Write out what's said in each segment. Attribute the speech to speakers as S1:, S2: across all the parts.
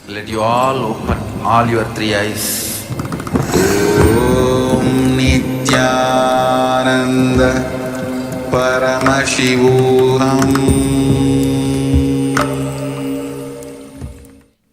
S1: Let you all open all your three eyes. Om Nithyananda Paramashivoham.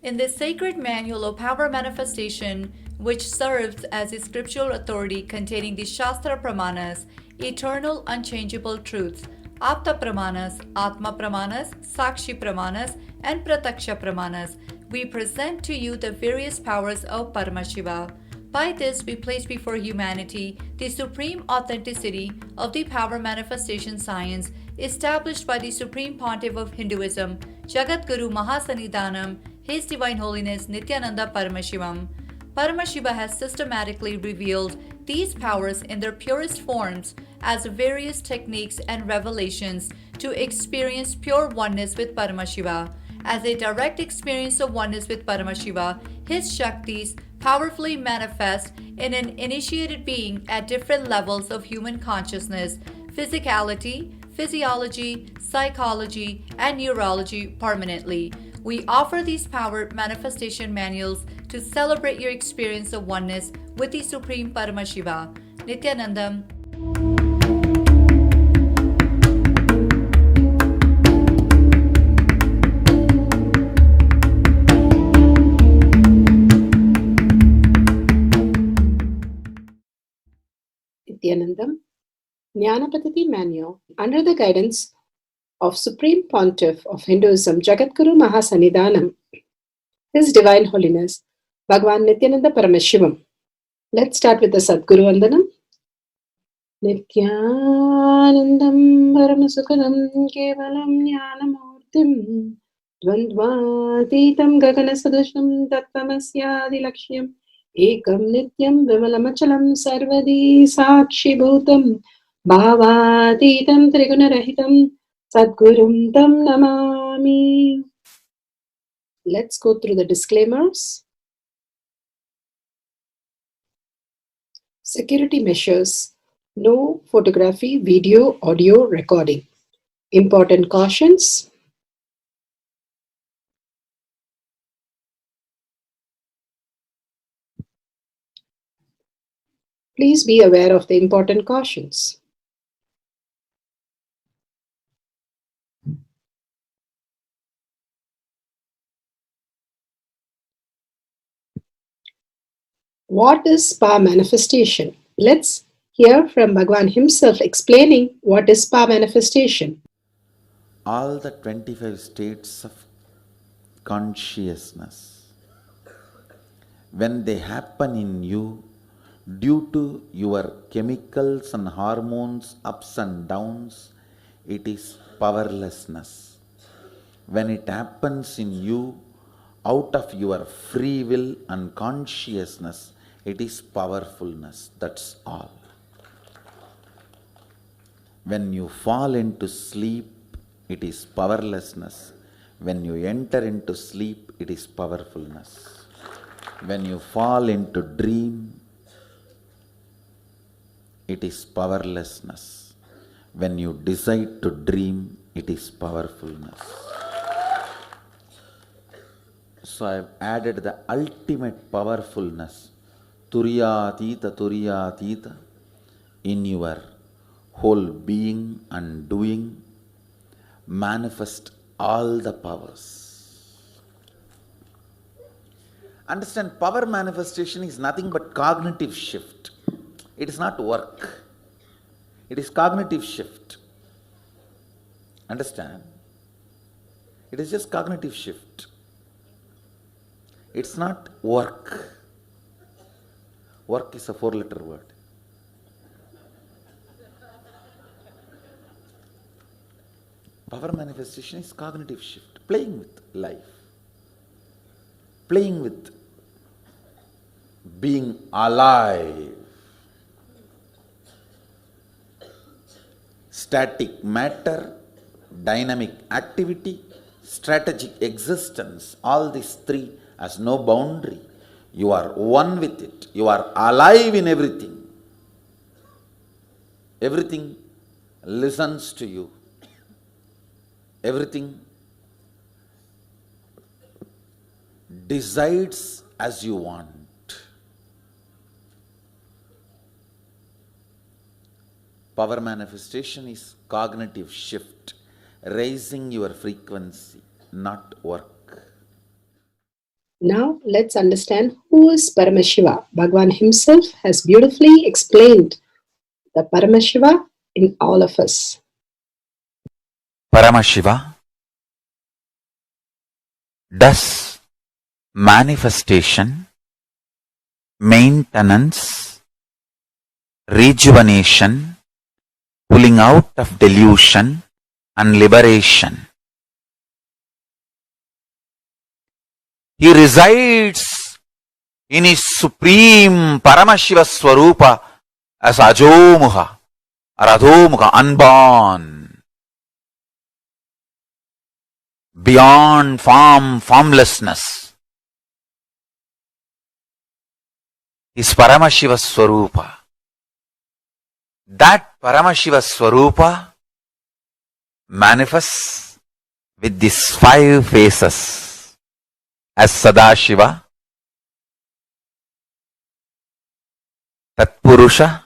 S2: In this sacred manual of power manifestation, which serves as a scriptural authority containing the Shastra Pramanas, eternal unchangeable truths, Apta Pramanas, Atma Pramanas, Sakshi Pramanas, and Prataksha Pramanas, we present to you the various powers of Paramashiva. By this, we place before humanity the supreme authenticity of the power manifestation science established by the Supreme Pontiff of Hinduism, Jagat Guru Mahasanidhanam, His Divine Holiness Nithyananda Paramashivam. Paramashiva has systematically revealed these powers in their purest forms as various techniques and revelations to experience pure oneness with Paramashiva. As a direct experience of oneness with Paramashiva, his Shaktis powerfully manifest in an initiated being at different levels of human consciousness, physicality, physiology, psychology, and neurology permanently. We offer these power manifestation manuals to celebrate your experience of oneness with the Supreme Paramashiva. Nithyanandam.
S3: Nithyanandam, Jnana Paddhati Manual, under the guidance of Supreme Pontiff of Hinduism, Jagadguru Mahasanidhanam, His Divine Holiness, Bhagavan Nithyananda Paramashivam. Let's start with the Sadguru Vandanam. Nithyanandam Paramasukadam Kevalam Jnanamurtim Dvandvatitam Gaganasadusham Tattvamasyaadilakshya Ekam Nityam Vimalamachalam Sarvadi Sakshi Bhutam Bhavatitam Trigunarahitam Sadgurum Tam Namami. Let's go through the disclaimers. Security measures. No photography, video, audio recording. Important cautions. Please be aware of the important cautions. What is power manifestation? Let's hear from Bhagavan himself explaining what is power manifestation.
S1: All the 25 states of consciousness, when they happen in you due to your chemicals and hormones ups and downs, it is powerlessness. When it happens in you out of your free will and consciousness, it is powerfulness. That's all. When you fall into sleep, it is powerlessness. When you enter into sleep, it is powerfulness. When you fall into dream, it is powerlessness. When you decide to dream, it is powerfulness. So I have added the ultimate powerfulness, Turiyatita, in your whole being and doing. Manifest all the powers. Understand, power manifestation is nothing but cognitive shift. It is not work. It is cognitive shift. Understand? It is just cognitive shift. It's not work. Work is a 4-letter word. Power manifestation is cognitive shift, playing with life, playing with being alive. Static matter, dynamic activity, strategic existence, all these three has no boundary. You are one with it. You are alive in everything. Everything listens to you. Everything decides as you want. Power manifestation is cognitive shift, raising your frequency, not work.
S3: Now let's understand who is Paramashiva. Bhagavan himself has beautifully explained the Paramashiva in all of us.
S1: Paramashiva does manifestation, maintenance, rejuvenation, pulling out of delusion and liberation. He resides in his supreme Paramashiva Swarupa as Ajomuha or Adhomuha, unborn, beyond form, formlessness. Is Paramashiva Swarupa. That Paramashiva Swarupa manifests with these 5 faces as Sadashiva, Tatpurusha,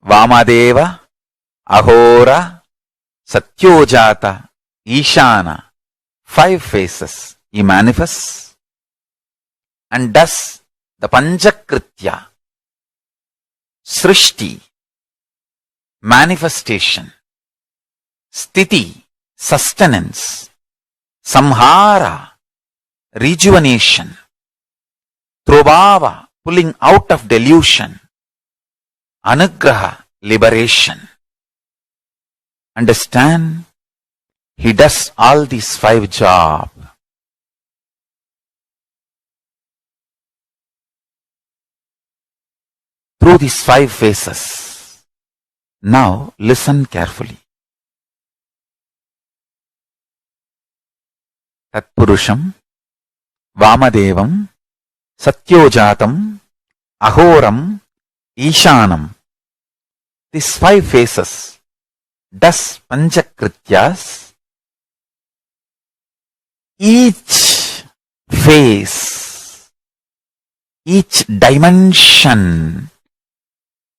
S1: Vamadeva, Ahora, Satyojata, Ishana. 5 faces he manifests and does the Panchakritya, Srishti, manifestation, Sthiti, sustenance, Samhara, rejuvenation, Trobhava, pulling out of delusion, Anugraha, liberation. Understand? He does all these 5 jobs. Through these 5 phases. Now listen carefully. Tatpurusham, Vamadevam, Satyojatam, Ahoram, Ishanam. These 5 phases does Panchakrityas. Each phase, each dimension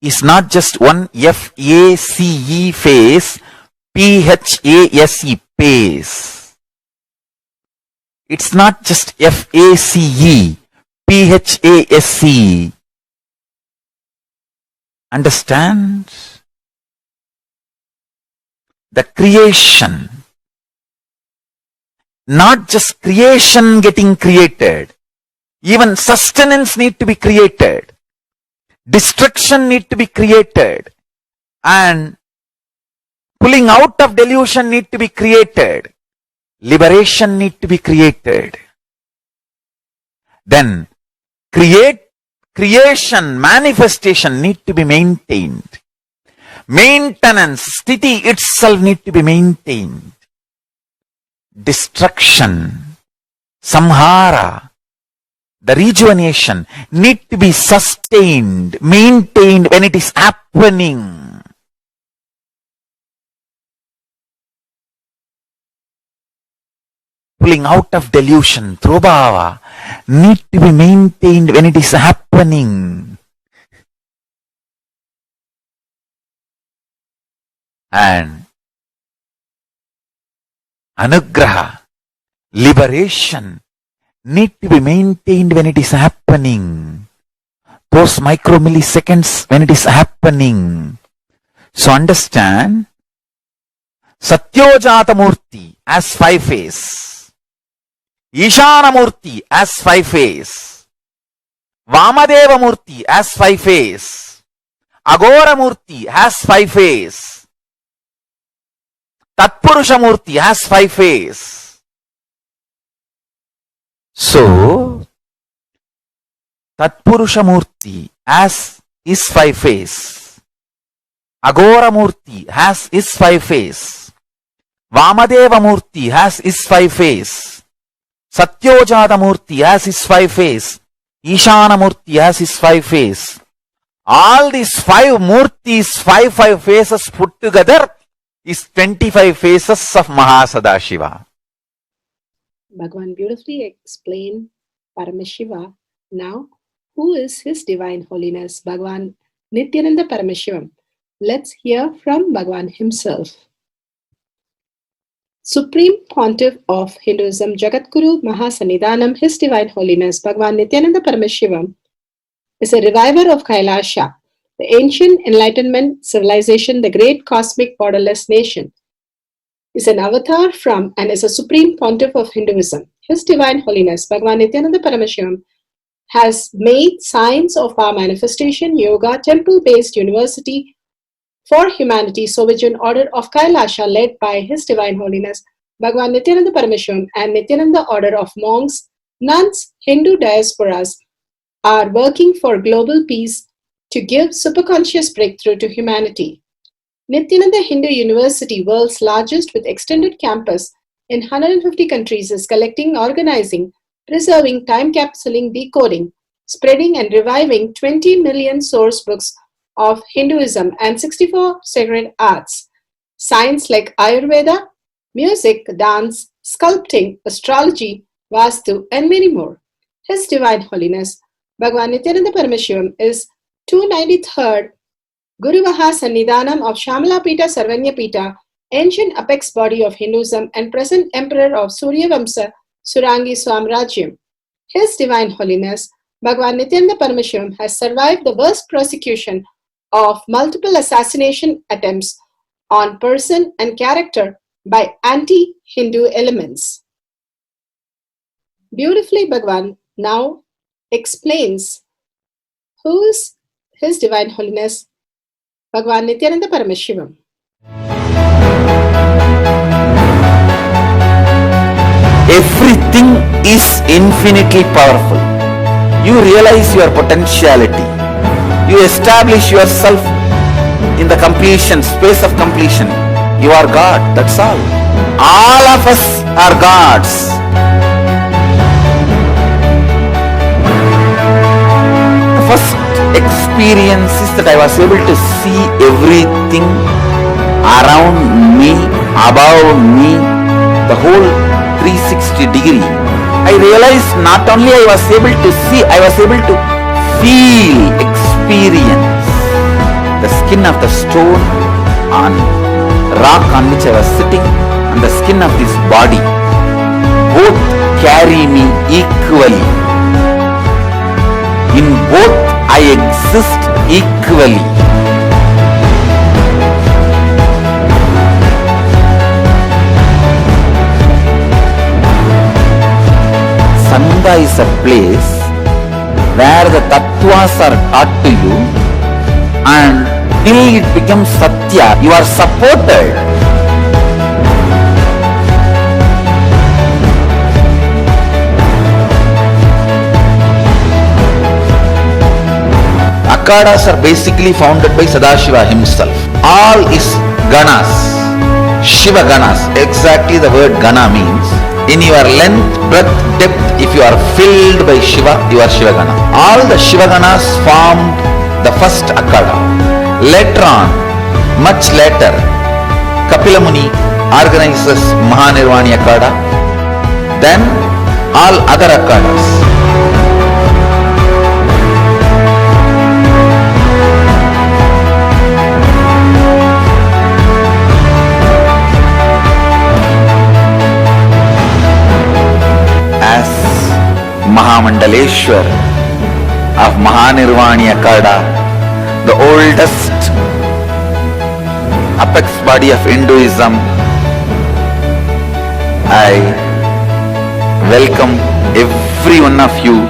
S1: is not just one F-A-C-E phase, P-H-A-S-E phase. It's not just F-A-C-E, P-H-A-S-E. Understand? The creation, not just creation getting created, even sustenance need to be created, destruction need to be created, and pulling out of delusion need to be created, liberation need to be created. Then creation, manifestation need to be maintained. Maintenance, sthiti itself need to be maintained. Destruction, samhara, the rejuvenation need to be sustained, maintained when it is happening. Pulling out of delusion, trobhava, need to be maintained when it is happening. And anugraha, liberation, need to be maintained when it is happening. Those micromilliseconds when it is happening. So understand, Satyojata Murti as 5 phase, Ishana Murti as 5 phase, Vamadeva Murti as 5 phase, Agora Murti has 5 phase, Tatpurusha Murti has 5 phase. So, Tatpurusha Murti as is 5 phase, Agora Murti has is 5 phase, Vamadeva Murti has is 5 phase, Satyojata Murti has his 5 phase, Ishana Murti has his 5 phase. All these 5 Murtis, 5 phases put together is 25 phases of Mahasadashiva.
S3: Bhagavan beautifully explained Paramashiva. Now, who is His Divine Holiness Bhagavan Nithyananda Paramashivam? Let's hear from Bhagavan himself. Supreme Pontiff of Hinduism, Jagadguru Mahasannidhanam, His Divine Holiness Bhagavan Nithyananda Paramashivam, is a reviver of Kailasha, the ancient Enlightenment civilization, the great cosmic borderless nation. Is an avatar from and is a Supreme Pontiff of Hinduism. His Divine Holiness Bhagavan Nithyananda Paramashivam has made Science of Power Manifestation Yoga temple-based university for humanity, Sovereign Order of Kailasha, led by His Divine Holiness Bhagavan Nithyananda Paramashivam and Nithyananda Order of Monks, Nuns, Hindu diasporas are working for global peace to give superconscious breakthrough to humanity. Nithyananda Hindu University, world's largest with extended campus in 150 countries, is collecting, organizing, preserving, time capsuling, decoding, spreading and reviving 20 million source books of Hinduism and 64 sacred arts, science like Ayurveda, music, dance, sculpting, astrology, Vastu, and many more. His Divine Holiness Bhagavan Nithyananda Paramashivam is 293rd Guru Mahasannidhanam of Shamalapita Sarvanyapita, ancient apex body of Hinduism and present emperor of Suryavamsa Surangi Swamrajyam. His Divine Holiness Bhagavan Nithyananda Paramashivam has survived the worst persecution of multiple assassination attempts on person and character by anti-Hindu elements. Beautifully, Bhagavan now explains who is His Divine Holiness Bhagavan Nithyananda Paramashivam.
S1: Everything is infinitely powerful. You realize your potentiality. You establish yourself in the completion, space of completion. You are God, that's all. All of us are gods. The first experience is that I was able to see everything around me, above me, the whole 360 degree. I realized not only I was able to see, I was able to feel, experience the skin of the stone on rock on which I was sitting and the skin of this body. Both carry me equally. In both I exist equally. Sangha is a place where the tattvas are taught to you, and till it becomes satya, you are supported. Akhadas are basically founded by Sadashiva himself. All is ganas, Shiva ganas. Exactly the word gana means. In your length, breadth, depth, if you are filled by Shiva, you are Shiva gana. All the Shiva ganas formed the first Akhada. Later on, much later, Kapila Muni organizes Mahanirvani Akhada. Then all other Akhadas. Mahamandaleshwar of Mahanirvani Akhada, the oldest apex body of Hinduism, I welcome every one of you.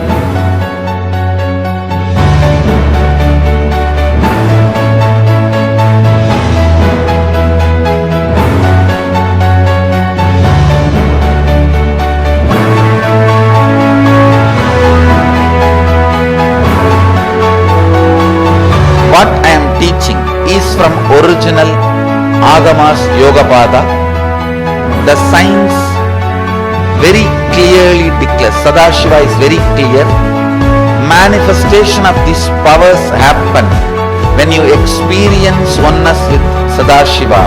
S1: What I am teaching is from original Agamas Yogapada. The science very clearly declares, Sadashiva is very clear, manifestation of these powers happen when you experience oneness with Sadashiva.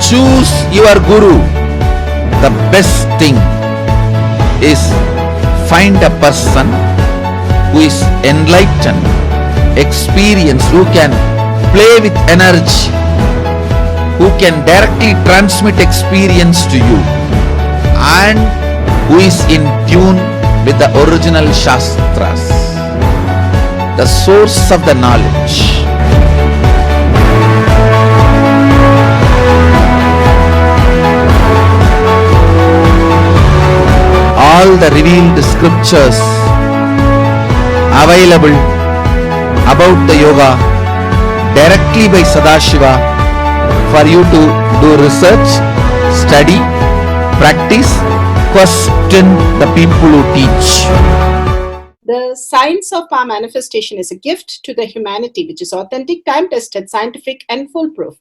S1: choose your guru, the best thing is find a person who is enlightened, experienced, who can play with energy, who can directly transmit experience to you, and who is in tune with the original Shastras, the source of the knowledge. All the revealed scriptures available about the yoga directly by Sadashiva for you to do research, study, practice, question the people who teach.
S3: The science of power manifestation is a gift to the humanity, which is authentic, time-tested, scientific, and foolproof.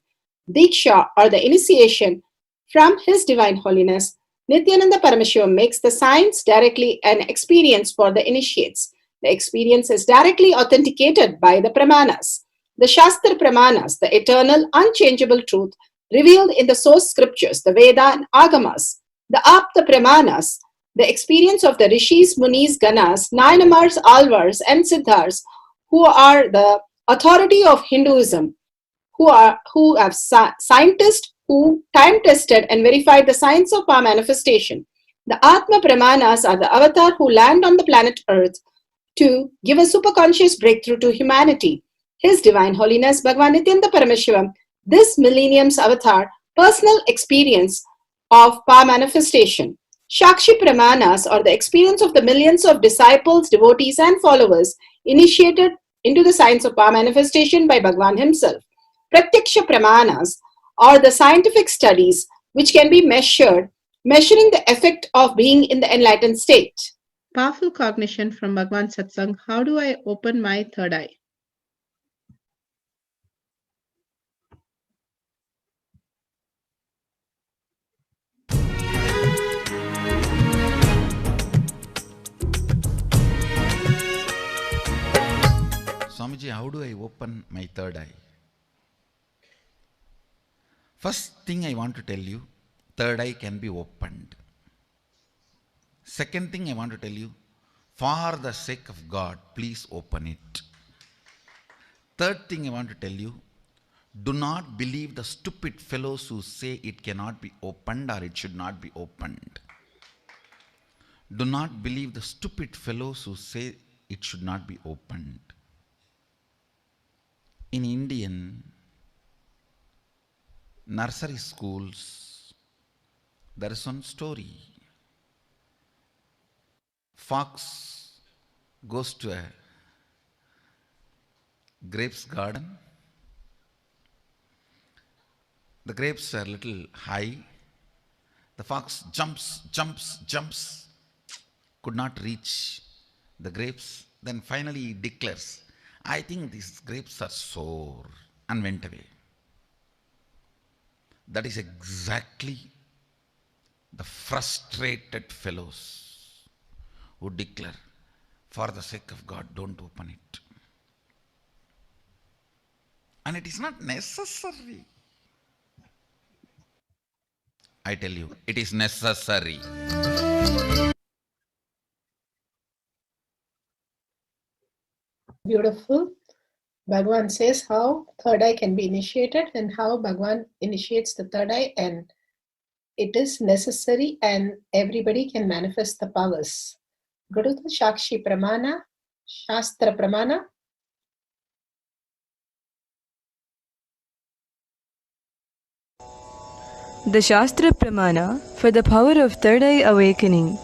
S3: Diksha, or the initiation from His Divine Holiness, Nithyananda Paramashivam, makes the science directly an experience for the initiates. The experience is directly authenticated by the Pramanas. The Shastra Pramanas, the eternal, unchangeable truth revealed in the source scriptures, the Veda and Agamas. The Apta Pramanas, the experience of the Rishis, Munis, Ganas, Nayanamars, Alvars, and Siddhars, who are the authority of Hinduism, who have scientists who time-tested and verified the science of power manifestation. The Atma Pramanas are the avatar who land on the planet Earth to give a superconscious breakthrough to humanity. His Divine Holiness Bhagavan Nithyananda Paramashivam, this millennium's avatar, personal experience of power manifestation. Shakshi Pramanas, or the experience of the millions of disciples, devotees, and followers initiated into the science of power manifestation by Bhagavan himself. Pratyaksha Pramanas, or the scientific studies which can be measuring the effect of being in the enlightened state.
S4: Powerful cognition from Bhagavan Satsang. How do I open my third eye?
S1: Swamiji, how do I open my third eye? First thing I want to tell you, third eye can be opened. Second thing I want to tell you, for the sake of God, please open it. Third thing I want to tell you, do not believe the stupid fellows who say it cannot be opened or it should not be opened. Do not believe the stupid fellows who say it should not be opened. In Indian nursery schools, there is one story. Fox goes to a grapes garden. The grapes are a little high. The fox jumps, could not reach the grapes. Then finally he declares, I think these grapes are sour, and went away. That is exactly the frustrated fellows who declare, for the sake of God, don't open it. And it is not necessary. I tell you, it is necessary.
S3: Beautiful. Bhagavan says how third eye can be initiated and how Bhagavan initiates the third eye, and it is necessary and everybody can manifest the powers. Go to the Shakshi Pramana, Shastra Pramana.
S5: The Shastra Pramana for the power of third eye awakening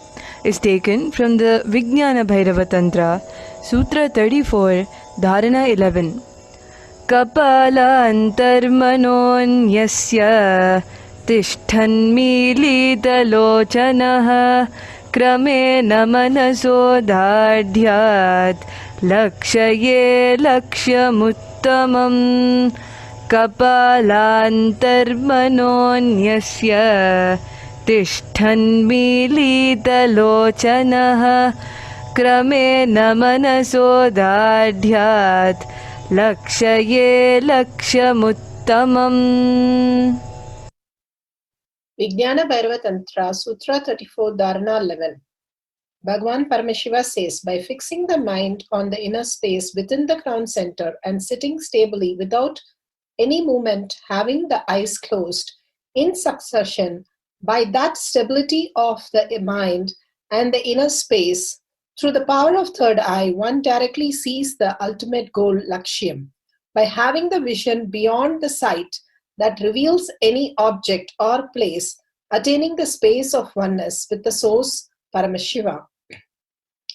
S5: is taken from the Vijnana Bhairava Tantra, Sutra 34, Dharana 11. Kapala antarmanonyasya tishthanmilitalochanaha kramena manasodhadhyat lakshaye lakshamuttamam. Kapalantarmanonyasya tishthanmilitalochanaha kramena manasodhadhyat lakshaye lakshamuttamam.
S3: Vijnana Bhairava Tantra, Sutra 34, Dharana 11. Bhagavan Paramashiva says, by fixing the mind on the inner space within the crown center and sitting stably without any movement, having the eyes closed in succession, by that stability of the mind and the inner space, through the power of third eye, one directly sees the ultimate goal, Lakshyam. By having the vision beyond the sight that reveals any object or place, attaining the space of oneness with the source, Paramashiva.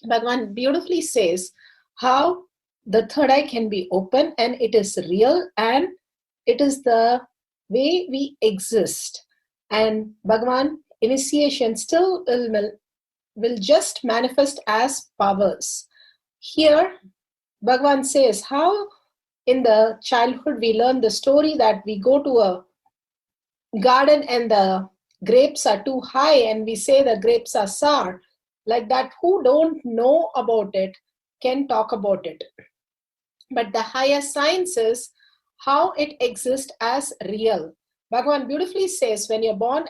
S3: Bhagavan beautifully says how the third eye can be open and it is real and it is the way we exist. And Bhagavan initiation still will just manifest as powers. Here, Bhagavan says how in the childhood we learn the story that we go to a garden and the grapes are too high and we say the grapes are sour. Like that, who don't know about it can talk about it. But the higher science is how it exists as real. Bhagavan beautifully says when you're born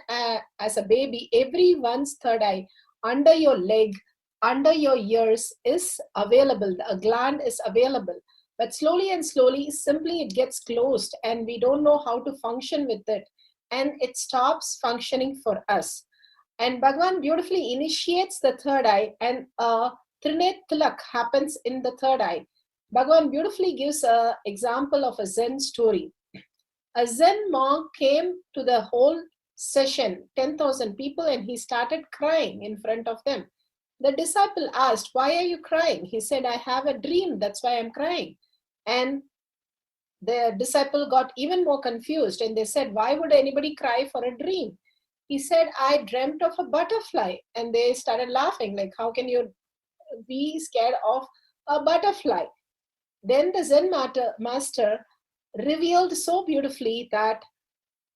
S3: as a baby, everyone's third eye under your leg, under your ears is available. A gland is available. But slowly and slowly, simply it gets closed and we don't know how to function with it. And it stops functioning for us. And Bhagavan beautifully initiates the third eye and a Trinet Tilak happens in the third eye. Bhagavan beautifully gives an example of a Zen story. A Zen monk came to the whole session, 10,000 people, and he started crying in front of them. The disciple asked, why are you crying? He said, I have a dream, that's why I'm crying. And the disciple got even more confused and they said, why would anybody cry for a dream? He said, I dreamt of a butterfly. And they started laughing, like, how can you be scared of a butterfly? Then the Zen master revealed so beautifully that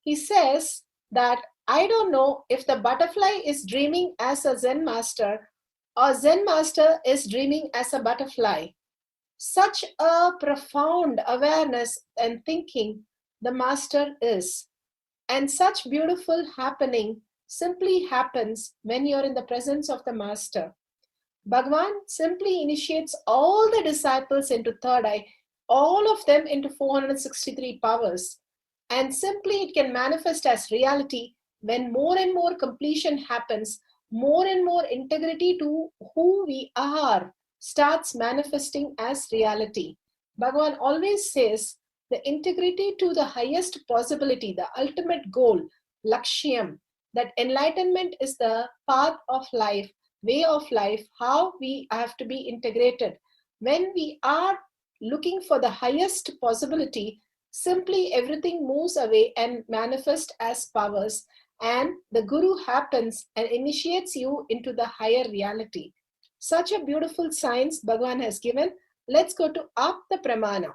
S3: he says that I don't know if the butterfly is dreaming as a Zen master or Zen master is dreaming as a butterfly. Such a profound awareness and thinking the master is. And such beautiful happening simply happens when you're in the presence of the master. Bhagavan simply initiates all the disciples into third eye, all of them into 463 powers. And simply it can manifest as reality when more and more completion happens, more and more integrity to who we are starts manifesting as reality. Bhagavan always says the integrity to the highest possibility, the ultimate goal, Lakshyam, that enlightenment is the path of life, way of life, how we have to be integrated. When we are looking for the highest possibility, simply everything moves away and manifests as powers, and the Guru happens and initiates you into the higher reality. Such a beautiful science Bhagavan has given. Let's go to Apta Pramana.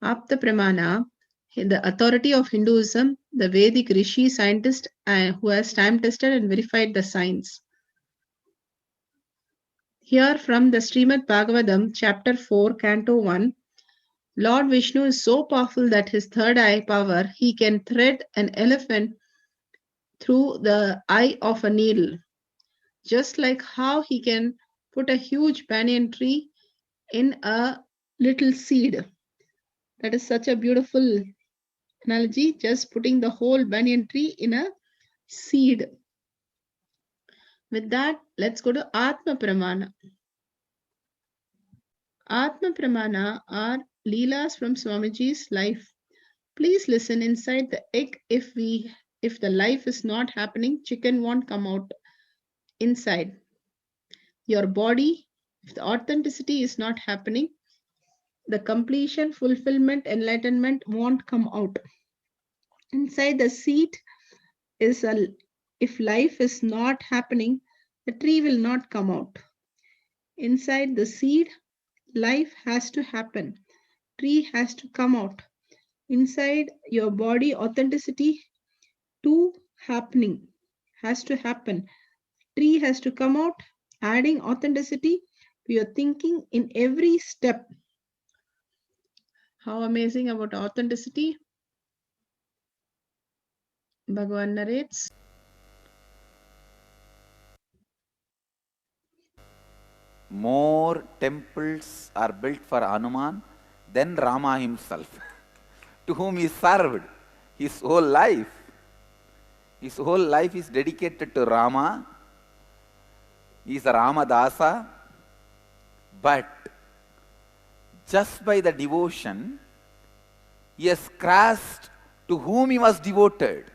S4: Apta Pramana, the authority of Hinduism, the Vedic Rishi scientist who has time tested and verified the science. Here from the Srimad Bhagavatam, chapter 4, canto 1, Lord Vishnu is so powerful that his third eye power, he can thread an elephant through the eye of a needle. Just like how he can put a huge banyan tree in a little seed. That is such a beautiful analogy, just putting the whole banyan tree in a seed. With that, let's go to Atma Pramana. Atma Pramana are Leelas from Swamiji's life. Please listen inside the egg. If the life is not happening, chicken won't come out inside. Your body, if the authenticity is not happening, the completion, fulfillment, enlightenment won't come out. Inside the seed is if life is not happening, the tree will not come out. Inside the seed, life has to happen. Tree has to come out. Inside your body, authenticity to happening has to happen. Tree has to come out. Adding authenticity to your thinking in every step. How amazing about authenticity? Bhagavan narrates.
S1: More temples are built for Hanuman than Rama himself, to whom he served his whole life. His whole life is dedicated to Rama. He is a Ramadasa, but just by the devotion, he has grasped to whom he was devoted.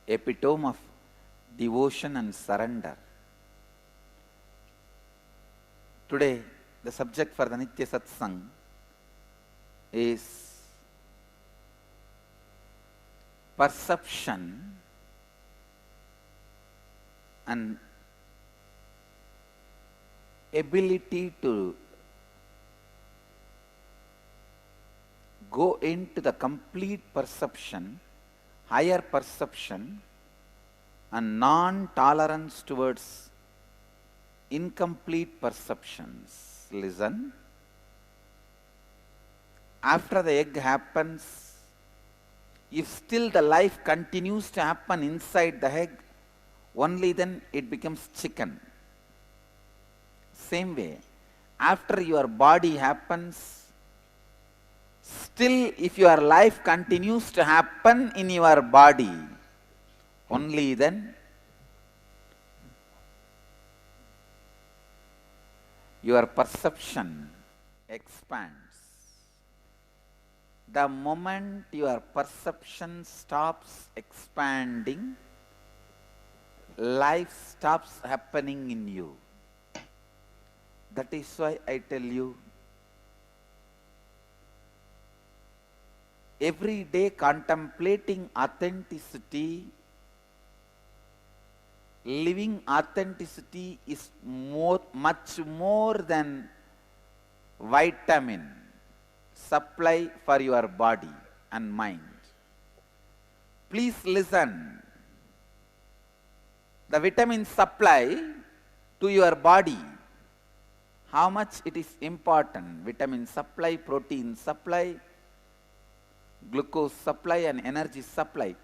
S1: Epitome of devotion and surrender. Today, the subject for the Nitya Satsang is perception and ability to go into the complete perception, higher perception, and non-tolerance towards incomplete perceptions. Listen. After the egg happens, if still the life continues to happen inside the egg, only then it becomes chicken. Same way, after your body happens, still if your life continues to happen in your body, only then your perception expands. The moment your perception stops expanding, life stops happening in you. That is why I tell you, every day contemplating authenticity, living authenticity is much more than vitamin supply for your body and mind. Please listen. The vitamin supply to your body, how much it is important. Vitamin supply, protein supply, glucose supply and energy supply.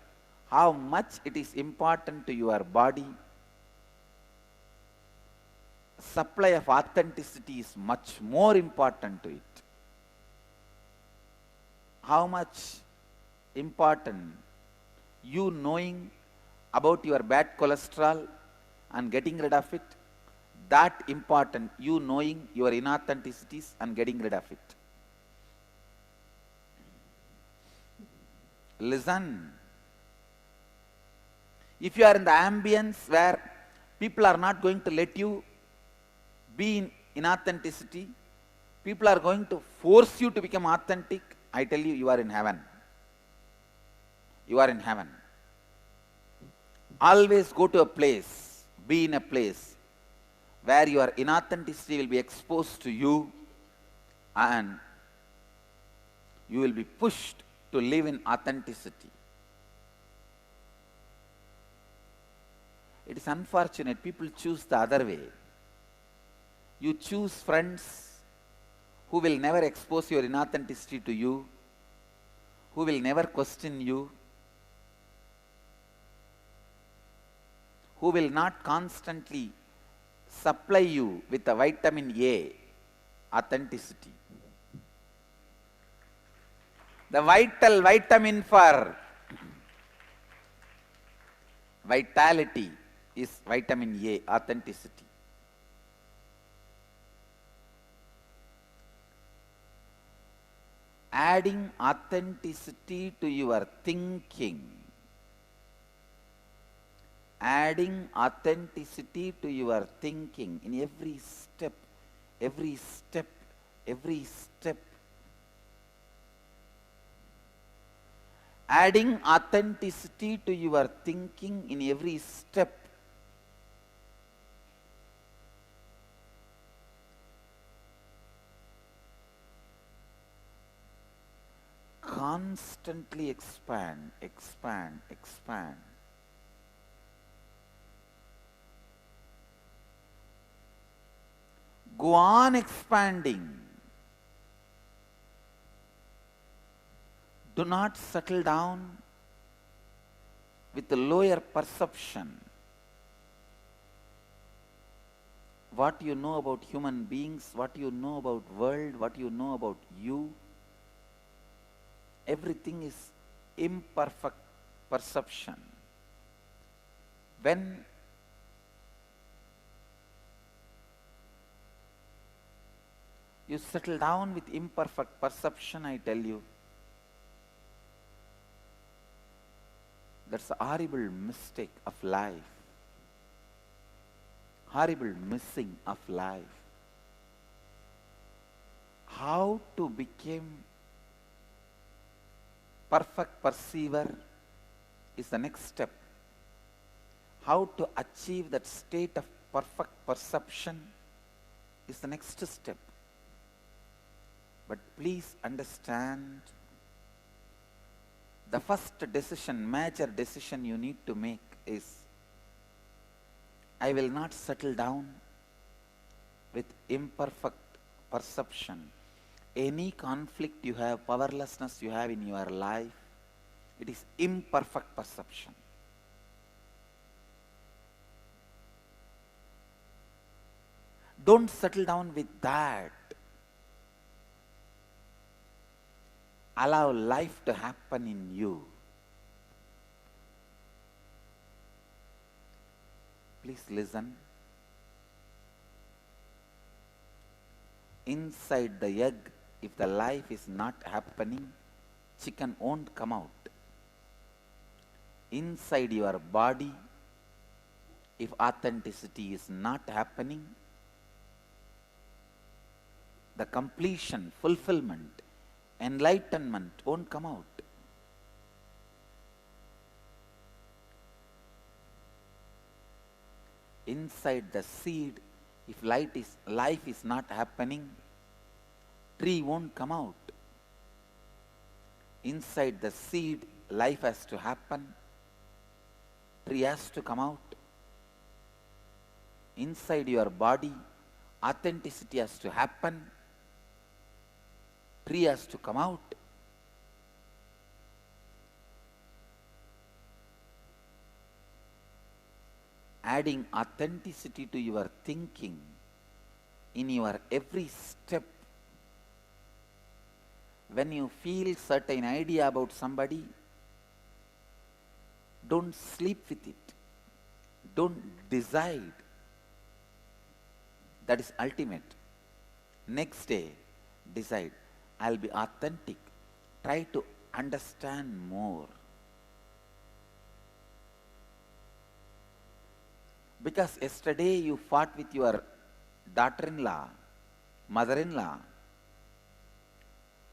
S1: How much it is important to your body. Supply of authenticity is much more important to it. How much important you knowing about your bad cholesterol and getting rid of it, that important you knowing your inauthenticities and getting rid of it. Listen. If you are in the ambience where people are not going to let you be in inauthenticity, people are going to force you to become authentic, I tell you, you are in heaven. You are in heaven. Always go to a place, be in a place where your inauthenticity will be exposed to you and you will be pushed to live in authenticity. It is unfortunate people choose the other way. You choose friends who will never expose your inauthenticity to you, who will never question you, who will not constantly supply you with the vitamin A, authenticity. The vital vitamin for vitality is vitamin A, authenticity. Adding authenticity to your thinking, adding authenticity to your thinking in every step, every step, every step. Adding authenticity to your thinking in every step. Constantly expand, expand, expand. Go on expanding. Do not settle down with the lower perception. What you know about human beings, what you know about world, what you know about you, everything is imperfect perception. When you settle down with imperfect perception, I tell you, that's a horrible mistake of life. Horrible missing of life. How to become perfect perceiver is the next step. How to achieve that state of perfect perception is the next step. But please understand, the first decision, major decision you need to make is, I will not settle down with imperfect perception. Any conflict you have, powerlessness you have in your life, it is imperfect perception. Don't settle down with that. Allow life to happen in you. Please listen. Inside the egg, if the life is not happening, chicken won't come out. Inside your body, if authenticity is not happening, the completion, fulfillment, enlightenment won't come out. Inside the seed, if life is not happening, tree won't come out. Inside the seed, life has to happen, tree has to come out. Inside your body, authenticity has to happen, tree has to come out. Adding authenticity to your thinking in your every step. When you feel certain idea about somebody, don't sleep with it. Don't decide. That is ultimate. Next day, decide, I'll be authentic. Try to understand more. Because yesterday you fought with your daughter-in-law, mother-in-law.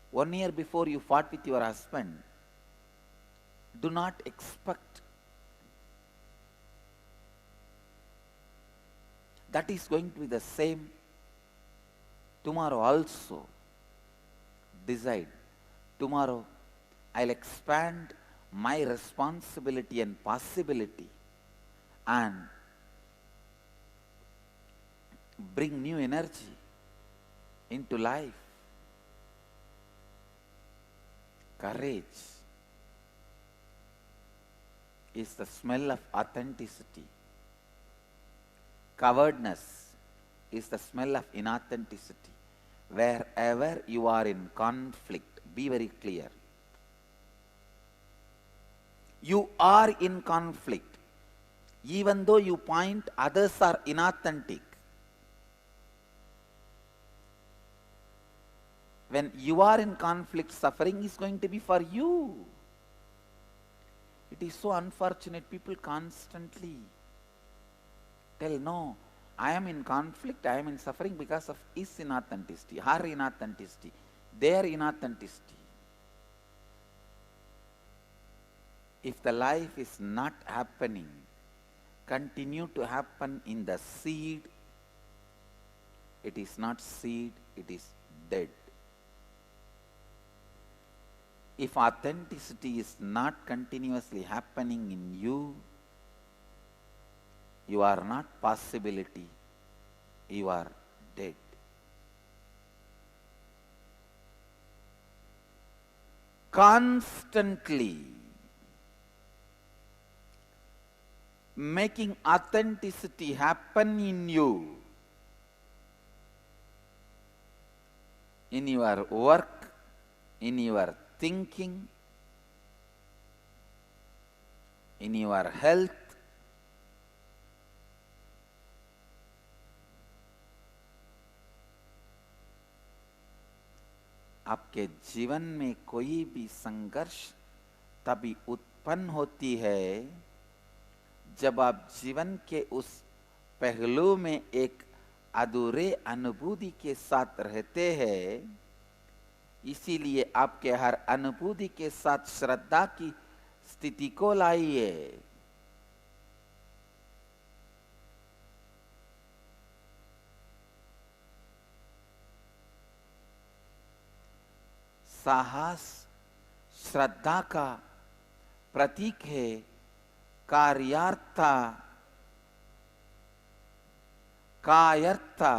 S1: 1 year before you fought with your husband. Do not expect that is going to be the same tomorrow also. Decide, tomorrow I'll expand my responsibility and possibility and bring new energy into life. Courage is the smell of authenticity. Cowardness is the smell of inauthenticity. Wherever you are in conflict, be very clear. You are in conflict. Even though you point others are inauthentic, when you are in conflict, suffering is going to be for you. It is so unfortunate. People constantly tell, no, I am in conflict, I am in suffering because of his inauthenticity, her inauthenticity, their inauthenticity. If the life is not happening, continue to happen in the seed, it is not seed, it is dead. If authenticity is not continuously happening in you, you are not possibility, you are dead. constantly making authenticity happen in you, in your work, in your thinking, in your health, आपके जीवन में कोई भी संघर्ष तभी उत्पन्न होती है जब आप जीवन के उस पहलू में एक अधूरे अनुभूति के साथ रहते हैं। इसीलिए आपके हर अनुभूति के साथ श्रद्धा की स्थिति को लाइए। साहस श्रद्धा का प्रतीक है, कार्यार्था कायर्था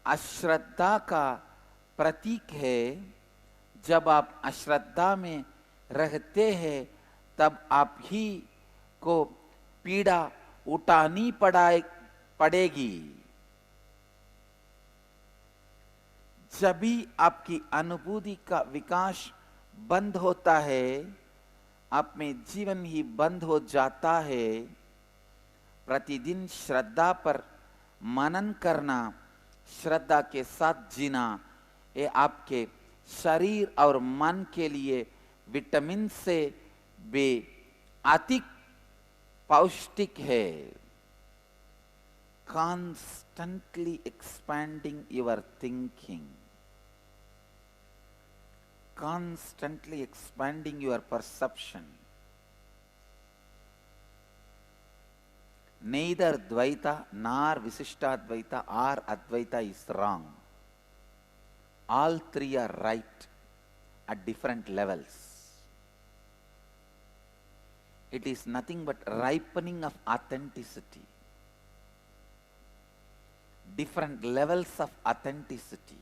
S1: अश्रद्धा का प्रतीक है। जब आप अश्रद्धा में रहते हैं तब आप ही को पीड़ा उठानी पड़ेगी। जब भी आपकी अनुभूति का विकास बंद होता है, आप में जीवन ही बंद हो जाता है। प्रतिदिन श्रद्धा पर मनन करना, श्रद्धा के साथ जीना, ये आपके शरीर और मन के लिए विटामिन से भी अधिक पौष्टिक है। Constantly expanding your thinking, constantly expanding your perception. Neither Dvaita nor Visishtadvaita or Advaita is wrong. All three are right at different levels. It is nothing but ripening of authenticity. Different levels of authenticity.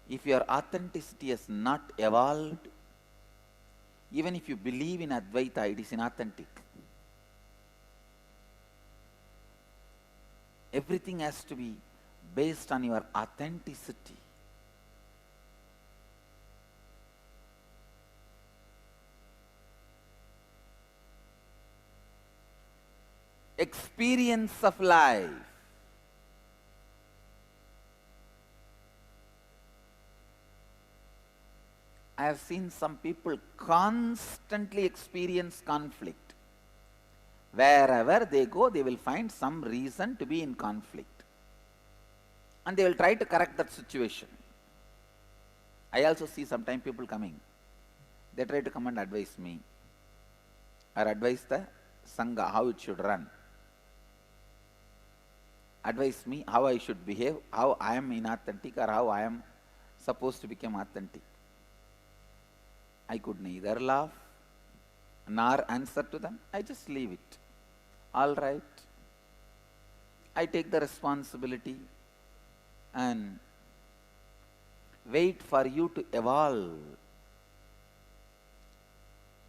S1: If your authenticity has not evolved, even if you believe in Advaita, it is inauthentic. Everything has to be based on your authenticity. Experience of life. I have seen some people constantly experience conflict. Wherever they go, they will find some reason to be in conflict. And they will try to correct that situation. I also see sometimes people coming. They try to come and advise me or advise the Sangha how it should run. Advise me how I should behave, how I am inauthentic or how I am supposed to become authentic. I could neither laugh nor answer to them. I just leave it. All right. I take the responsibility and wait for you to evolve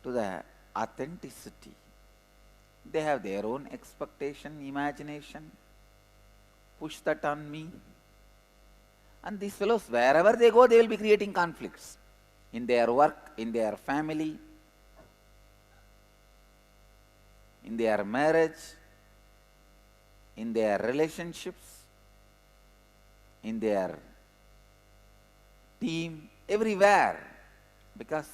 S1: to the authenticity. They have their own expectation, imagination. Push that on me. And these fellows, wherever they go, they will be creating conflicts. In their work, in their family, in their marriage, in their relationships, in their team, everywhere. Because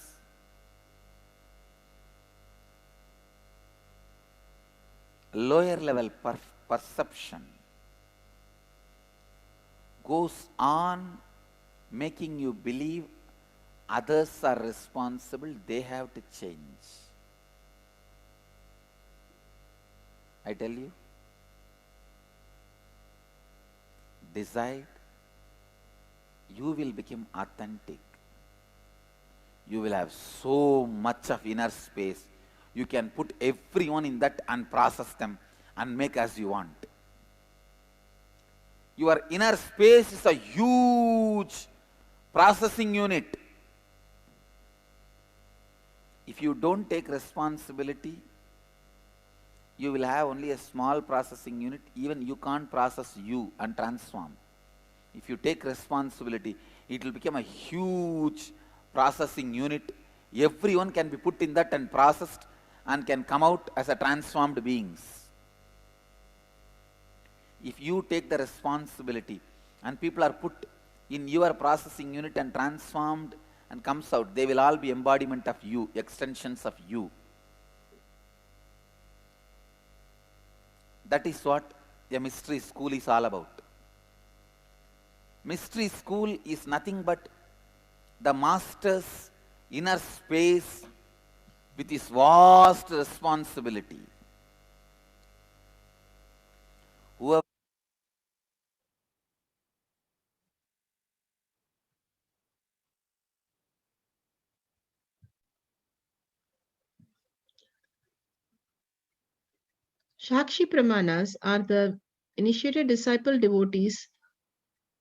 S1: lower level perception goes on making you believe others are responsible, they have to change. I tell you, decide, you will become authentic. You will have so much of inner space. You can put everyone in that and process them and make as you want. Your inner space is a huge processing unit. If you don't take responsibility, you will have only a small processing unit. Even you can't process you and transform. If you take responsibility, it will become a huge processing unit. Everyone can be put in that and processed and can come out as a transformed beings. If you take the responsibility and people are put in your processing unit and transformed and comes out, they will all be embodiment of you, extensions of you. That is what a mystery school is all about. Mystery school is nothing but the master's inner space with his vast responsibility. Whoever
S4: Shakshi Pramanas are the initiated disciple devotees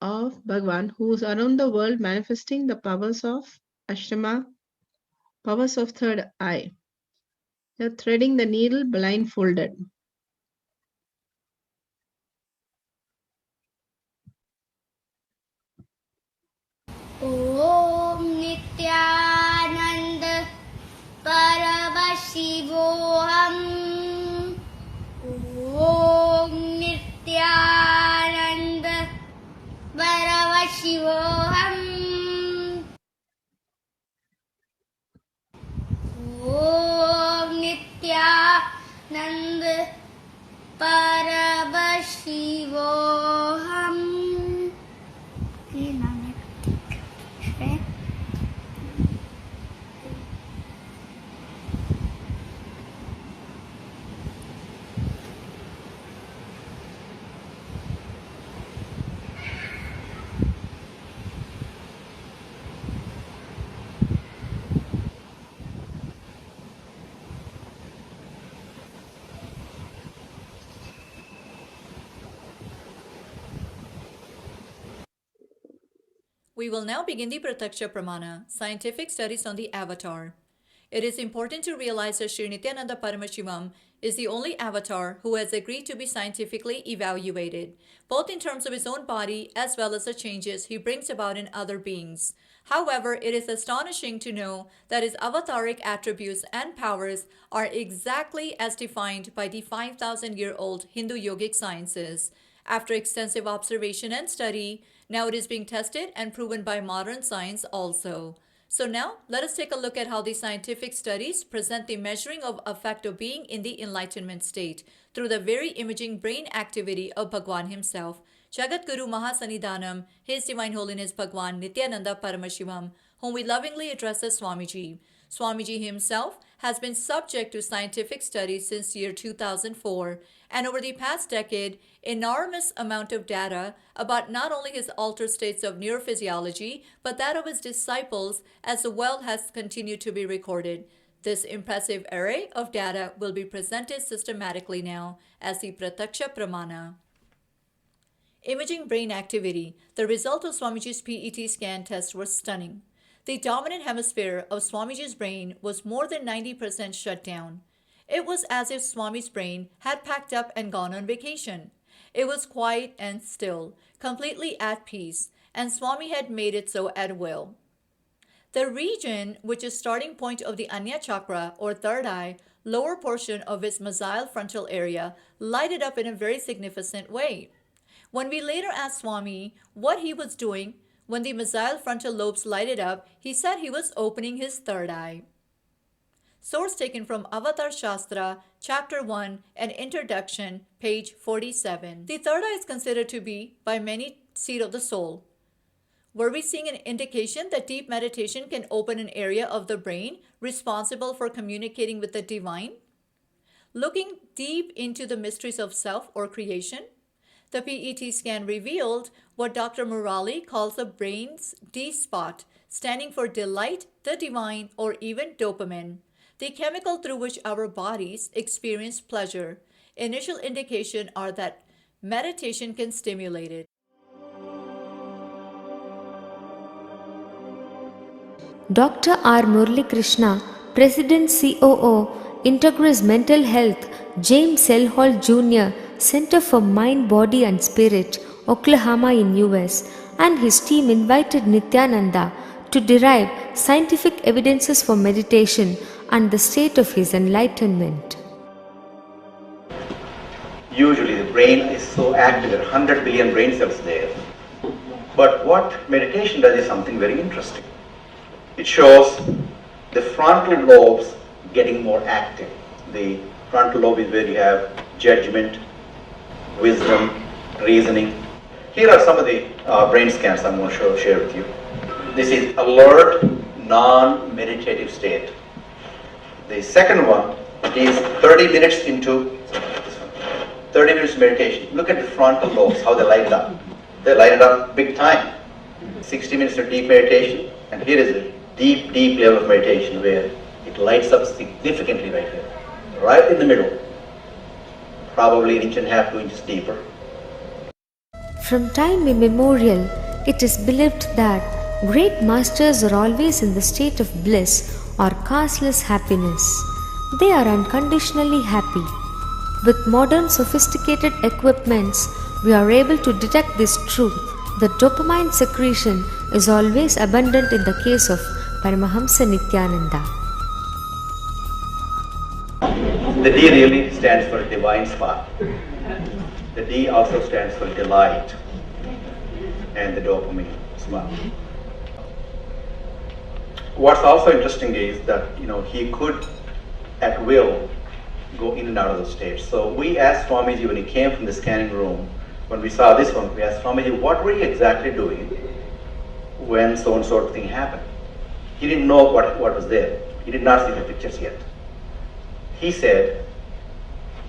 S4: of Bhagwan who is around the world manifesting the powers of Ashrama, powers of third eye. They are threading the needle blindfolded.
S6: ॐ नित्यानन्द परमशिवोऽहम् ॐ नित्यानन्द परमशिवोऽहम् ॐ नित्यानन्द परमशिवोऽहम्
S2: We will now begin the Pratyaksha Pramana, scientific studies on the avatar. It is important to realize that Sri Nithyananda Paramashivam is the only avatar who has agreed to be scientifically evaluated, both in terms of his own body as well as the changes he brings about in other beings. However, it is astonishing to know that his avataric attributes and powers are exactly as defined by the 5,000-year-old Hindu yogic sciences. After extensive observation and study, now it is being tested and proven by modern science also. So now, let us take a look at how the scientific studies present the measuring of effect of being in the enlightenment state through the very imaging brain activity of Bhagwan himself, Jagat Guru Mahasanidhanam, His Divine Holiness Bhagwan Nithyananda Paramashivam, whom we lovingly address as Swamiji. Swamiji himself has been subject to scientific studies since year 2004, and over the past decade, enormous amount of data about not only his altered states of neurophysiology, but that of his disciples as well has continued to be recorded. This impressive array of data will be presented systematically now as the Pratyaksha Pramana. Imaging brain activity. The result of Swamiji's PET scan test was stunning. The dominant hemisphere of Swamiji's brain was more than 90% shut down. It was as if Swami's brain had packed up and gone on vacation. It was quiet and still, completely at peace, and Swami had made it so at will. The region, which is starting point of the Anya chakra or third eye, lower portion of its mesial frontal area, lighted up in a very significant way. When we later asked Swami what he was doing when the mesial frontal lobes lighted up, he said he was opening his third eye. Source taken from Avatar Shastra, Chapter 1 and Introduction, page 47. The third eye is considered to be, by many, seat of the soul. Were we seeing an indication that deep meditation can open an area of the brain responsible for communicating with the divine? Looking deep into the mysteries of self or creation, the PET scan revealed what Dr. Murali calls the brain's D spot, standing for delight, the divine, or even dopamine, the chemical through which our bodies experience pleasure. Initial indications are that meditation can stimulate it.
S7: Dr. R. Murali Krishna President COO, Integris Mental Health, James L. Hall Jr., Center for Mind, Body and Spirit, Oklahoma in US, and his team invited Nithyananda to derive scientific evidences for meditation and the state of his enlightenment.
S8: Usually the brain is so active, there are 100 billion brain cells there. But what meditation does is something very interesting. It shows the frontal lobes getting more active. The frontal lobe is where you have judgment, wisdom, reasoning. Here are some of the brain scans I'm going to share with you. This is alert, non-meditative state. The second one is 30 minutes into 30 minutes meditation. Look at the frontal lobes, how they light it up. They light it up big time. 60 minutes of deep meditation, and here is a deep, deep level of meditation where it lights up significantly right here, right in the middle, probably 1.5 inches, 2 inches deeper.
S7: From time immemorial, it is believed that great masters are always in the state of bliss or causeless happiness. They are unconditionally happy. With modern sophisticated equipments, we are able to detect this truth. The dopamine secretion is always abundant in the case of Paramahamsa Nithyananda.
S8: The D really stands for divine spark. The D also stands for delight, and the dopamine as well. What's also interesting is that he could at will go in and out of those states. So we asked Swamiji when he came from the scanning room, when we saw this one, we asked Swamiji, what were you exactly doing when so and so thing happened? He didn't know what was there. He did not see the pictures yet. He said,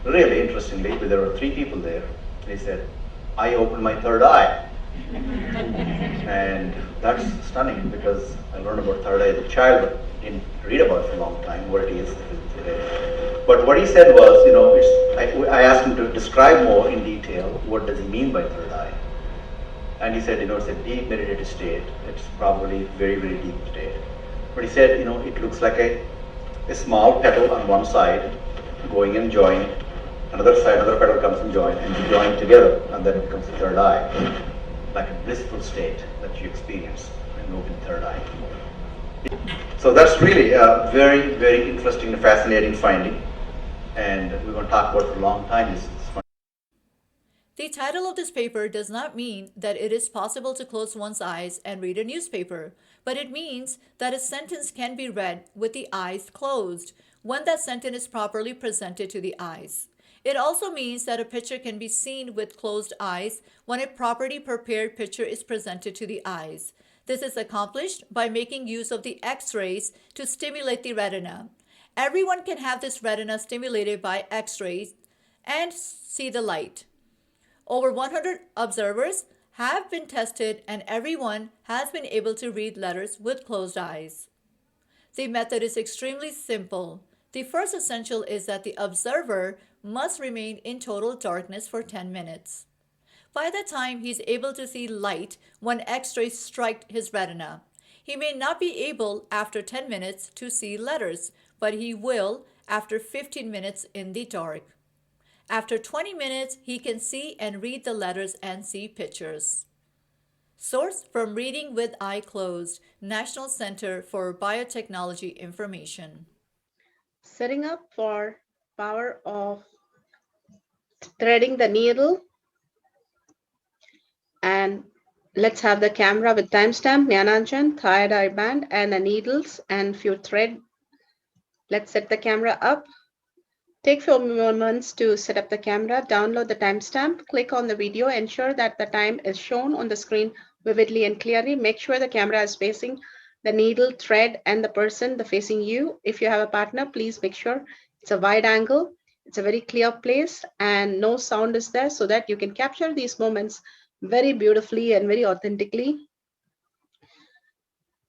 S8: really interestingly, there were 3 people there, he said, I opened my third eye. And that's stunning because I learned about third eye as a child, but didn't read about it for a long time, what it is. But what he said was, I asked him to describe more in detail what does he mean by third eye. And he said, it's a deep meditative state. It's probably very, very deep state. But he said, it looks like a small petal on one side going and joining. Another side, another petal comes and join together, and then it becomes the third eye. Like a blissful state that you experience when you open the third eye. So that's really a very, very interesting and fascinating finding. And we're going to talk about it for a long time.
S2: The title of this paper does not mean that it is possible to close one's eyes and read a newspaper, but it means that a sentence can be read with the eyes closed when that sentence is properly presented to the eyes. It also means that a picture can be seen with closed eyes when a properly prepared picture is presented to the eyes. This is accomplished by making use of the X-rays to stimulate the retina. Everyone can have this retina stimulated by X-rays and see the light. Over 100 observers have been tested and everyone has been able to read letters with closed eyes. The method is extremely simple. The first essential is that the observer must remain in total darkness for 10 minutes. By the time he is able to see light when X-rays strike his retina, he may not be able after 10 minutes to see letters, but he will after 15 minutes in the dark. After 20 minutes, he can see and read the letters and see pictures. Source from Reading with Eye Closed, National Center for Biotechnology Information.
S4: Setting up for power of threading the needle. And let's have the camera with timestamp, Jnana, third eye band, and the needles and few thread. Let's set the camera up. Take few moments to set up the camera, download the timestamp, click on the video, ensure that the time is shown on the screen vividly and clearly. Make sure the camera is facing the needle, thread, and the person facing you. If you have a partner, please make sure it's a wide angle. It's a very clear place and no sound is there so that you can capture these moments very beautifully and very authentically.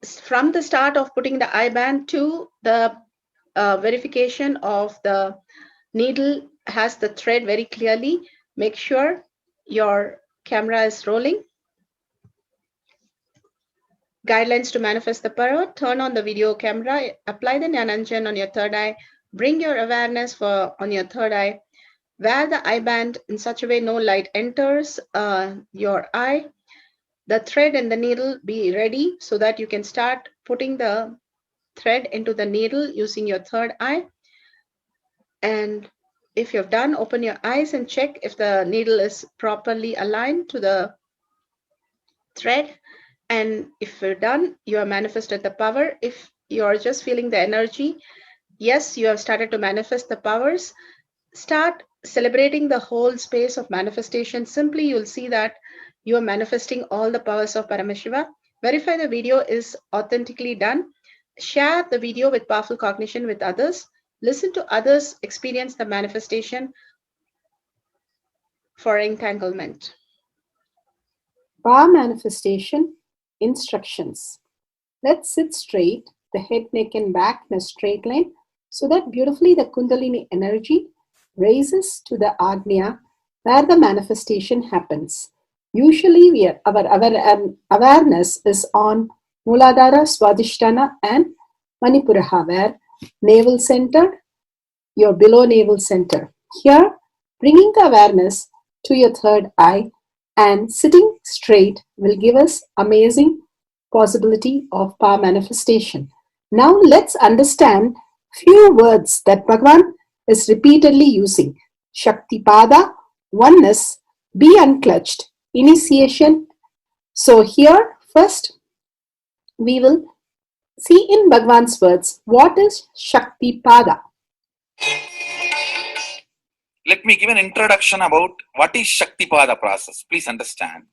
S4: From the start of putting the eye band to the verification of the needle has the thread very clearly, make sure your camera is rolling. Guidelines to manifest the power: turn on the video camera, apply the Jnananjan on your third eye, bring your awareness on your third eye, wear the eye band in such a way no light enters your eye. The thread and the needle be ready so that you can start putting the thread into the needle using your third eye. And if you've done, open your eyes and check if the needle is properly aligned to the thread. And if you're done, you have manifested the power. If you're just feeling the energy, yes, you have started to manifest the powers. Start celebrating the whole space of manifestation. Simply, you'll see that you are manifesting all the powers of Paramashiva. Verify the video is authentically done. Share the video with powerful cognition with others. Listen to others experience the manifestation for entanglement.
S3: Power manifestation instructions. Let's sit straight, the head, neck, and back in a straight line, so that beautifully the Kundalini energy raises to the Agnya where the manifestation happens. Usually, our awareness is on Muladhara, Swadhisthana, and Manipuraha, where navel center, your below navel center. Here, bringing the awareness to your third eye and sitting straight will give us amazing possibility of power manifestation. Now let's understand few words that Bhagavan is repeatedly using. Shaktipada, oneness, be unclutched, initiation. So here first we will see in Bhagavan's words what is Shaktipada.
S9: Let me give an introduction about what is Shaktipada process. Please understand.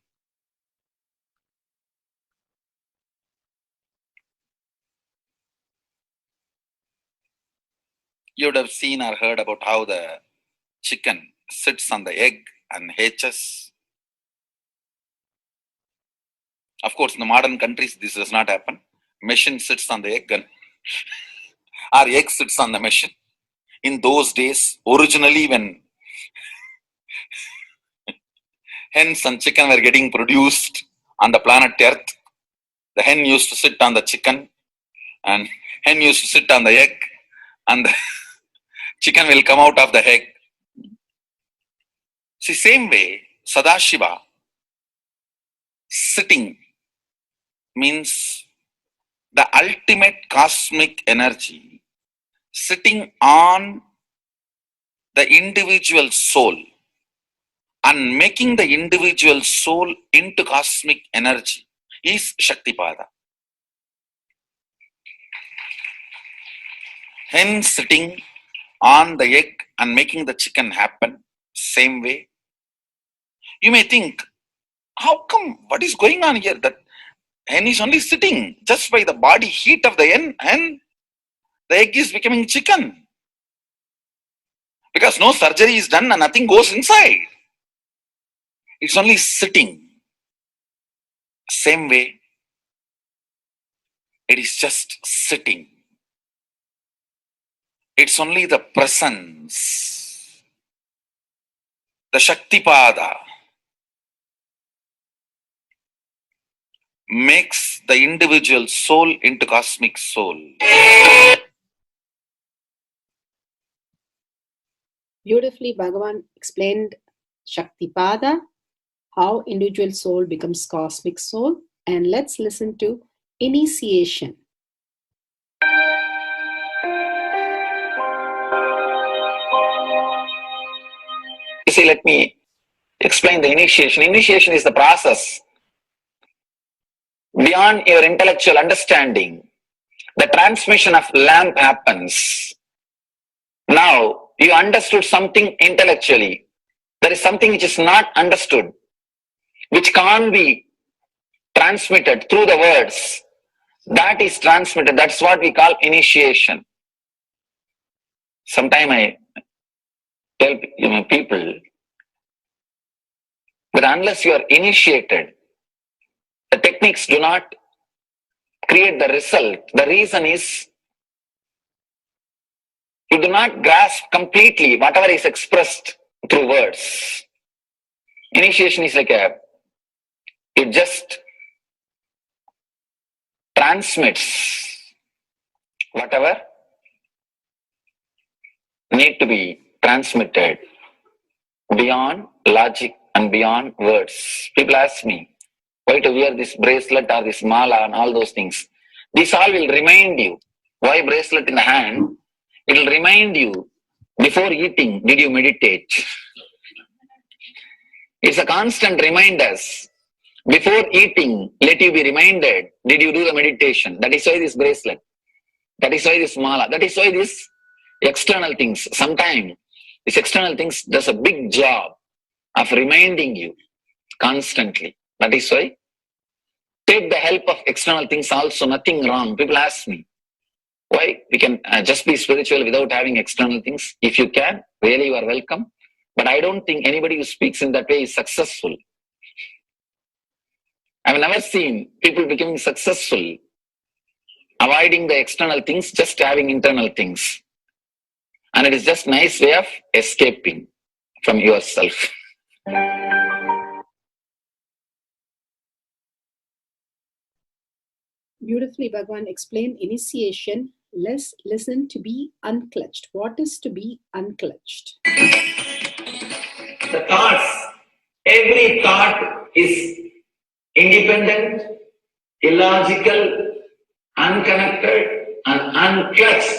S9: You would have seen or heard about how the chicken sits on the egg and hatches. Of course, in the modern countries, this does not happen. Machine sits on the egg and or egg sits on the machine. In those days, originally when hens and chicken were getting produced on the planet Earth, the hen used to sit on the chicken and hen used to sit on the egg and the chicken will come out of the egg. See, same way, Sadashiva sitting means the ultimate cosmic energy sitting on the individual soul and making the individual soul into cosmic energy is Shaktipada. Hen sitting on the egg and making the chicken happen, same way. You may think, how come, what is going on here? That hen is only sitting just by the body heat of the hen, the egg is becoming chicken. Because no surgery is done and nothing goes inside. It's only sitting. Same way, it is just sitting. It's only the presence, the Shaktipada makes the individual soul into cosmic soul.
S3: Beautifully, Bhagavan explained Shaktipada, how individual soul becomes cosmic soul. And let's listen to initiation.
S9: You see, let me explain the initiation. Initiation is the process beyond your intellectual understanding. The transmission of lamp happens. Now, you understood something intellectually. There is something which is not understood, which can't be transmitted through the words. That is transmitted. That's what we call initiation. Sometimes I tell people that unless you are initiated, the techniques do not create the result. The reason is you do not grasp completely whatever is expressed through words. Initiation is like you just transmits whatever need to be transmitted beyond logic and beyond words. People ask me, why to wear this bracelet or this mala and all those things. This all will remind you. Why bracelet in the hand? It will remind you, before eating, did you meditate? It's a constant reminder. Before eating, let you be reminded, did you do the meditation? That is why this bracelet. That is why this mala. That is why this external things. Sometimes this external things does a big job of reminding you constantly. That is why take the help of external things also, nothing wrong. People ask me, why we can just be spiritual without having external things? If you can, really you are welcome. But I don't think anybody who speaks in that way is successful. I've never seen people becoming successful, avoiding the external things, just having internal things. And it is just a nice way of escaping from yourself.
S3: Beautifully, Bhagavan explained initiation. Let's listen to be unclutched. What is to be unclutched?
S9: The thoughts, every thought is independent, illogical, unconnected, and unclutched.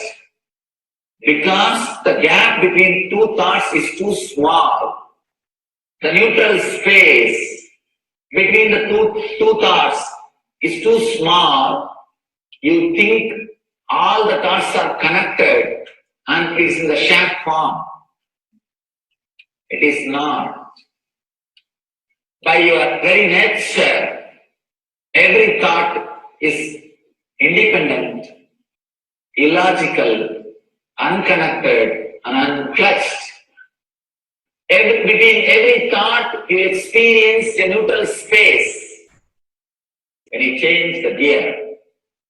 S9: Because the gap between two thoughts is too small. The neutral space between the two thoughts is too small. You think all the thoughts are connected and it is in the shape form. It is not. By your very nature, every thought is independent, illogical, unconnected, and unclutched. Between every thought, you experience a neutral space. When you change the gear,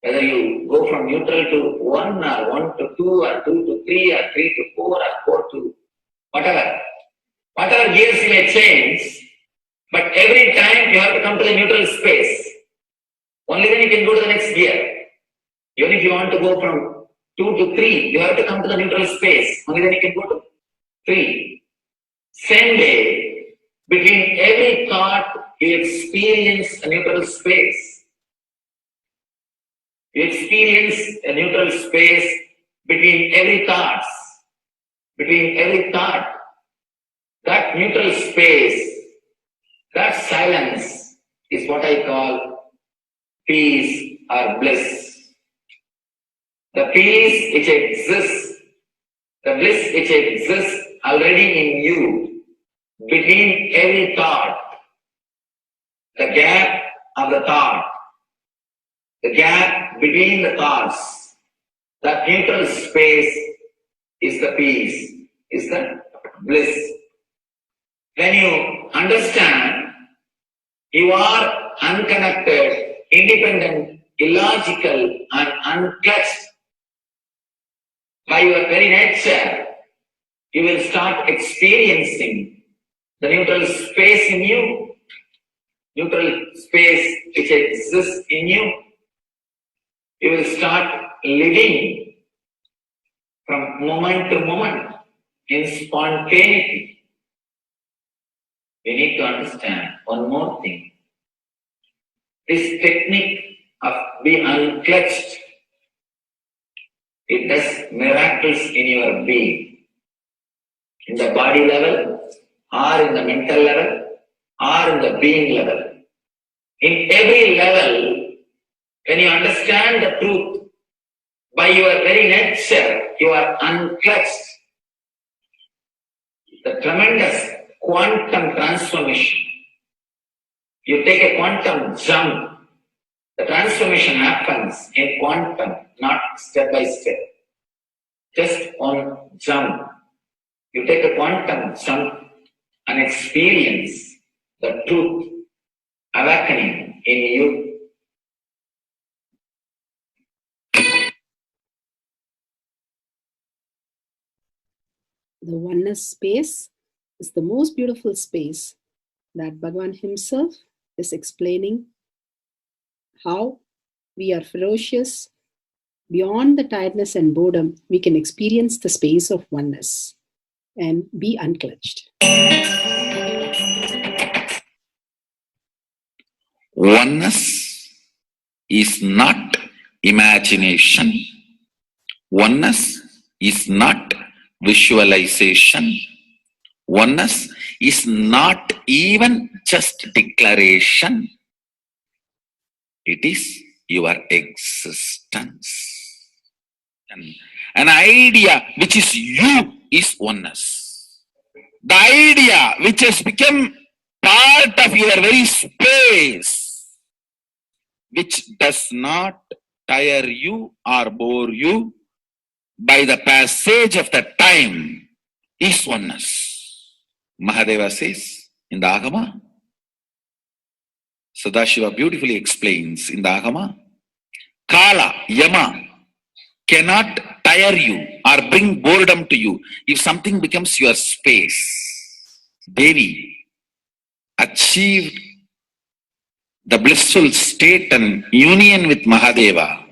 S9: whether you go from neutral to 1 or 1 to 2 or 2 to 3 or 3 to 4 or 4 to whatever gears you may change, but every time you have to come to the neutral space. Only then you can go to the next gear. Even if you want to go from 2 to 3, you have to come to the neutral space. Only then you can go to 3. Same way, between every thought, you experience a neutral space. You experience a neutral space between every thought. Between every thought. That neutral space, that silence is what I call peace or bliss. The peace which exists, the bliss which exists already in you, between every thought, the gap of the thought, the gap between the thoughts, that neutral space is the peace, is the bliss. When you understand you are unconnected, independent, illogical, and unclutched, by your very nature, you will start experiencing the neutral space in you, neutral space which exists in you. You will start living from moment to moment in spontaneity. We need to understand one more thing. This technique of being unclutched, it does miracles in your being. In the body level, or in the mental level, or in the being level. In every level, when you understand the truth, by your very nature, you are unclutched. The tremendous quantum transformation. You take a quantum jump. The transformation happens in quantum, not step by step. Just one jump. You take a quantum jump and experience the truth awakening in you.
S3: The oneness space is the most beautiful space that Bhagavan himself is explaining how we are ferocious. Beyond the tiredness and boredom, we can experience the space of oneness and be unclutched.
S9: Oneness is not imagination. Oneness is not visualization. Oneness is not even just declaration. It is your existence. An idea which is you is oneness. The idea which has become part of your very space, which does not tire you or bore you by the passage of the time, is oneness. Mahadeva says in the Agama, Sadashiva beautifully explains in the Agama, Kala, Yama cannot tire you or bring boredom to you if something becomes your space. Devi achieved the blissful state and union with Mahadeva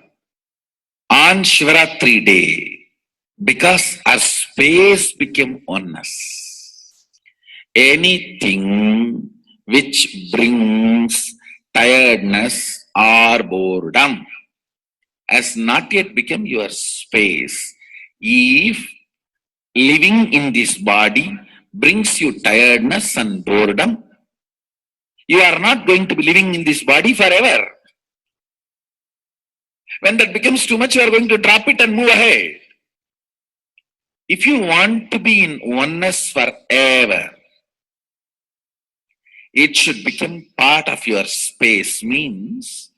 S9: on Shivaratri day because our space became oneness. Anything which brings tiredness or boredom has not yet become your space. If living in this body brings you tiredness and boredom, you are not going to be living in this body forever. When that becomes too much, you are going to drop it and move ahead. If you want to be in oneness forever, it should become part of your space, means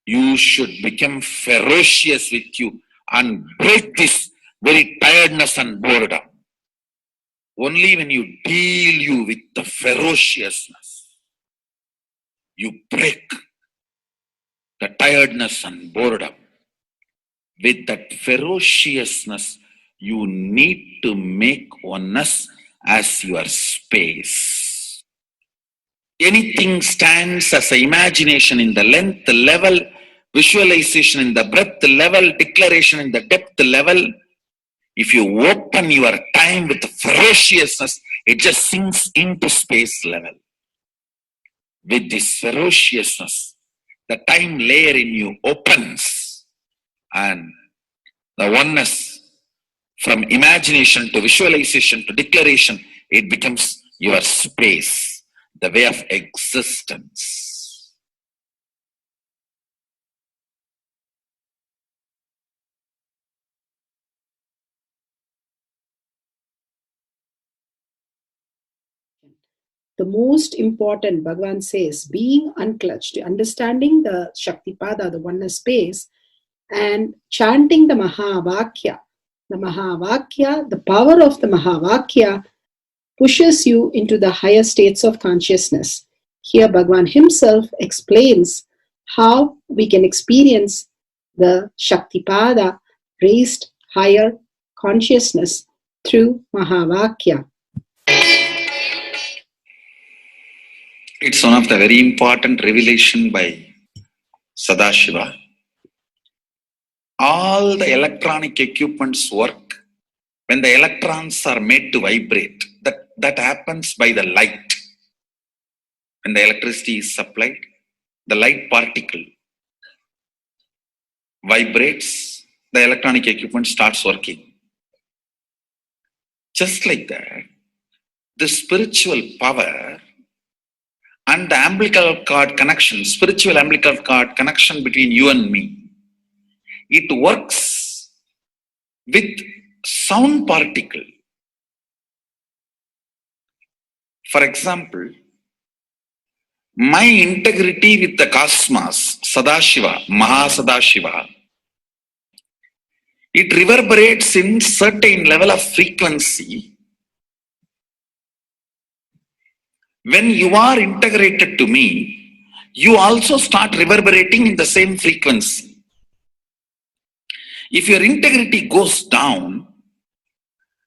S9: you should become ferocious with you and break this very tiredness and boredom. Only when you deal you with the ferociousness, you break the tiredness and boredom. With that ferociousness, you need to make oneness as your space. Anything stands as an imagination in the length level, visualization in the breadth level, declaration in the depth level. If you open your time with ferociousness, it just sinks into space level. With this ferociousness, the time layer in you opens, and the oneness from imagination to visualization to declaration, it becomes your space, the way of existence.
S3: The most important, Bhagavan says, being unclutched, understanding the Shaktipada, the oneness space, and chanting the Mahavakya. The Mahavakya, the power of the Mahavakya pushes you into the higher states of consciousness. Here Bhagavan himself explains how we can experience the Shaktipada, raised higher consciousness through Mahavakya.
S9: It's one of the very important revelation by Sadashiva. All the electronic equipments work when the electrons are made to vibrate. That happens by the light. When the electricity is supplied, the light particle vibrates, the electronic equipment starts working. Just like that, the spiritual power and the umbilical cord connection, spiritual umbilical cord connection between you and me, it works with sound particle. For example, my integrity with the cosmos, Sadashiva, Mahasadashiva, it reverberates in certain level of frequency. When you are integrated to me, you also start reverberating in the same frequency. If your integrity goes down,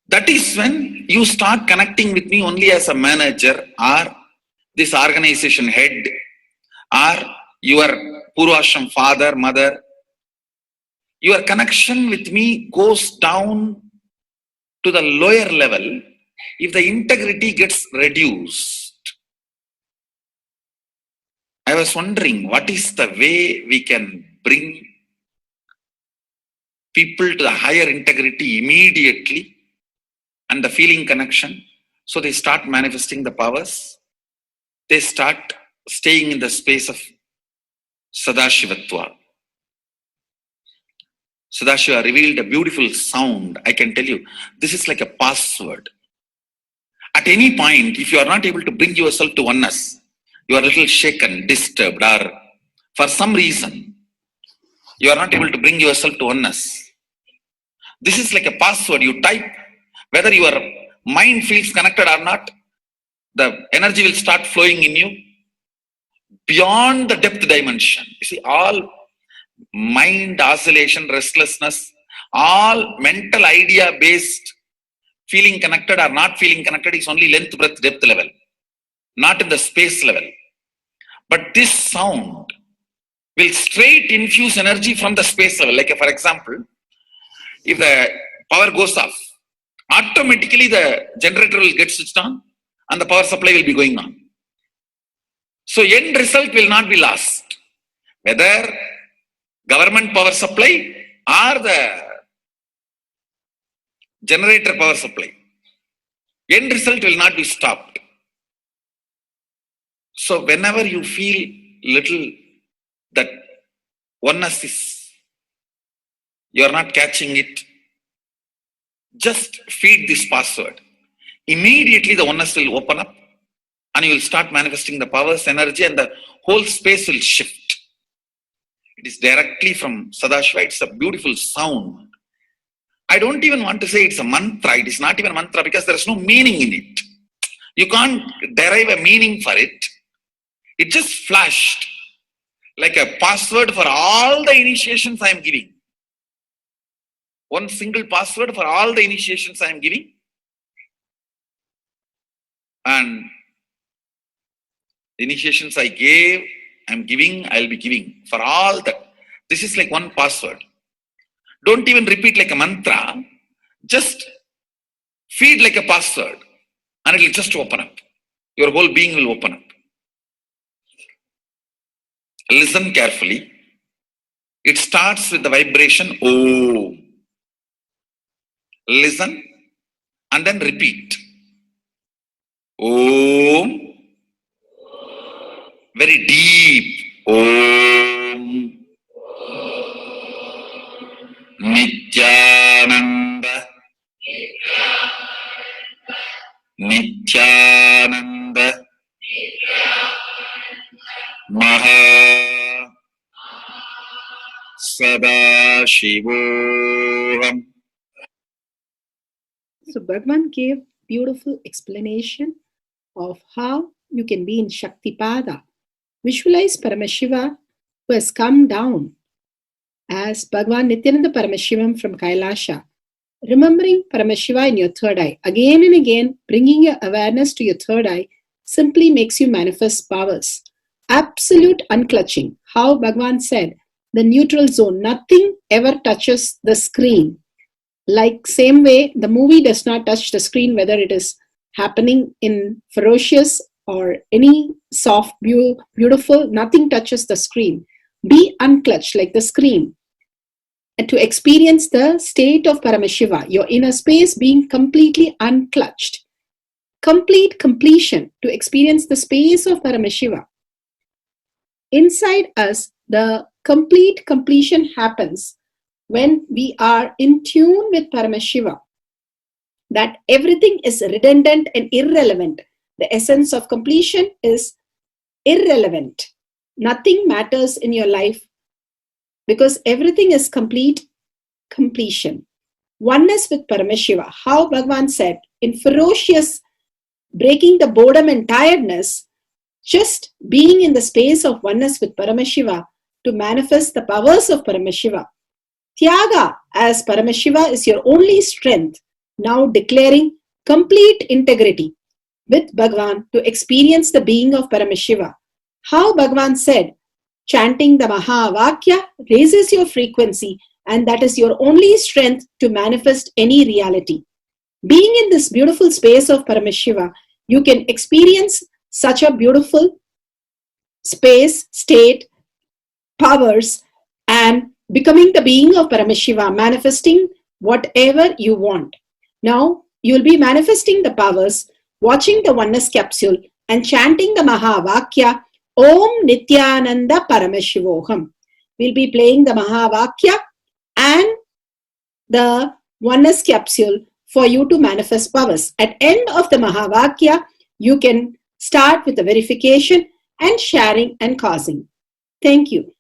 S9: that is when you start connecting with me only as a manager or this organization head or your Purvashram father, mother. Your connection with me goes down to the lower level if the integrity gets reduced. I was wondering, what is the way we can bring people to the higher integrity immediately and the feeling connection, so they start manifesting the powers, they start staying in the space of Sadashivatva. Sadashiva revealed a beautiful sound. I can tell you, this is like a password. At any point, if you are not able to bring yourself to oneness, you are a little shaken, disturbed, or for some reason, you are not able to bring yourself to oneness. This is like a password. You type, whether your mind feels connected or not, the energy will start flowing in you beyond the depth dimension. You see, all mind oscillation, restlessness, all mental idea-based feeling connected or not feeling connected is only length, breadth, depth level, not in the space level. But this sound will straight infuse energy from the space level. Like for example, if the power goes off, automatically the generator will get switched on and the power supply will be going on. So end result will not be lost. Whether government power supply or the generator power supply, end result will not be stopped. So whenever you feel little that oneness is, you are not catching it, just feed this password. Immediately the oneness will open up and you will start manifesting the powers, energy, and the whole space will shift. It is directly from Sadashiva. It's a beautiful sound. I don't even want to say it's a mantra. It is not even a mantra because there is no meaning in it. You can't derive a meaning for it. It just flashed like a password for all the initiations I am giving. One single password for all the initiations I am giving. And the initiations I gave, I am giving, I will be giving for all that. This is like one password. Don't even repeat like a mantra. Just feed like a password and it will just open up. Your whole being will open up. Listen carefully. It starts with the vibration Om. Listen and then repeat. Om. Very deep. Om. Nithyananda. Nithyananda. Maha Sadashivoham.
S3: So Bhagavan gave beautiful explanation of how you can be in Shaktipada. Visualize Paramashiva who has come down as Bhagavan Nithyananda Paramashivam from Kailasha. Remembering Paramashiva in your third eye. Again and again, bringing your awareness to your third eye simply makes you manifest powers. Absolute unclutching. How Bhagavan said, the neutral zone, nothing ever touches the screen. Like same way, the movie does not touch the screen, whether it is happening in ferocious or any soft, beautiful, nothing touches the screen. Be unclutched like the screen. And to experience the state of Paramashiva, your inner space being completely unclutched. Complete completion to experience the space of Paramashiva. Inside us, the complete completion happens when we are in tune with Paramashiva. That everything is redundant and irrelevant. The essence of completion is irrelevant. Nothing matters in your life because everything is complete completion. Oneness with Paramashiva. How Bhagavan said, in ferocious breaking the boredom and tiredness, just being in the space of oneness with Paramashiva to manifest the powers of Paramashiva. Tyaga as Paramashiva is your only strength, now declaring complete integrity with Bhagavan to experience the being of Paramashiva. How Bhagavan said, Chanting the Mahavakya raises your frequency, and that is your only strength to manifest any reality. Being in this beautiful space of Paramashiva, you can experience such a beautiful space, state, powers, and becoming the being of Paramashiva, manifesting whatever you want. Now, you'll be manifesting the powers, watching the oneness capsule, and chanting the Mahavakya, Om Nithyananda Paramashivoham. We'll be playing the Mahavakya and the oneness capsule for you to manifest powers. At end of the Mahavakya, you can start with the verification and sharing and causing. Thank you.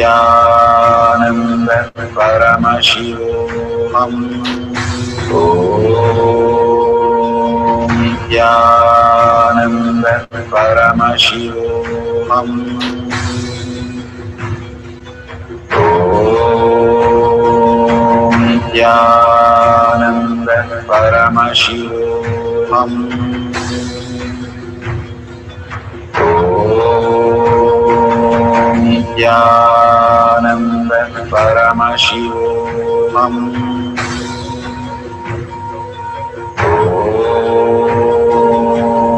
S8: Nithyananda Paramashivoham. Nithyananda Paramashivoham. Nithyananda Paramashivoham. Nithyananda Paramashivoham.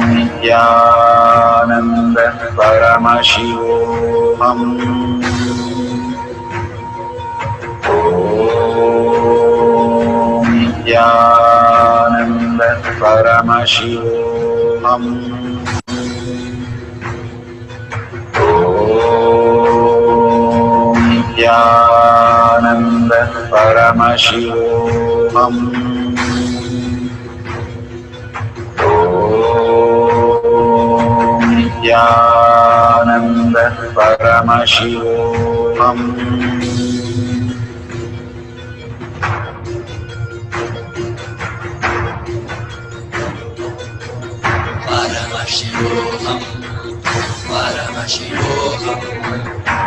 S8: Nithyananda Paramashivoham. Nithyananda Paramashivoham. Nithyananda Paramashivoham. Nithyananda Paramashivoham.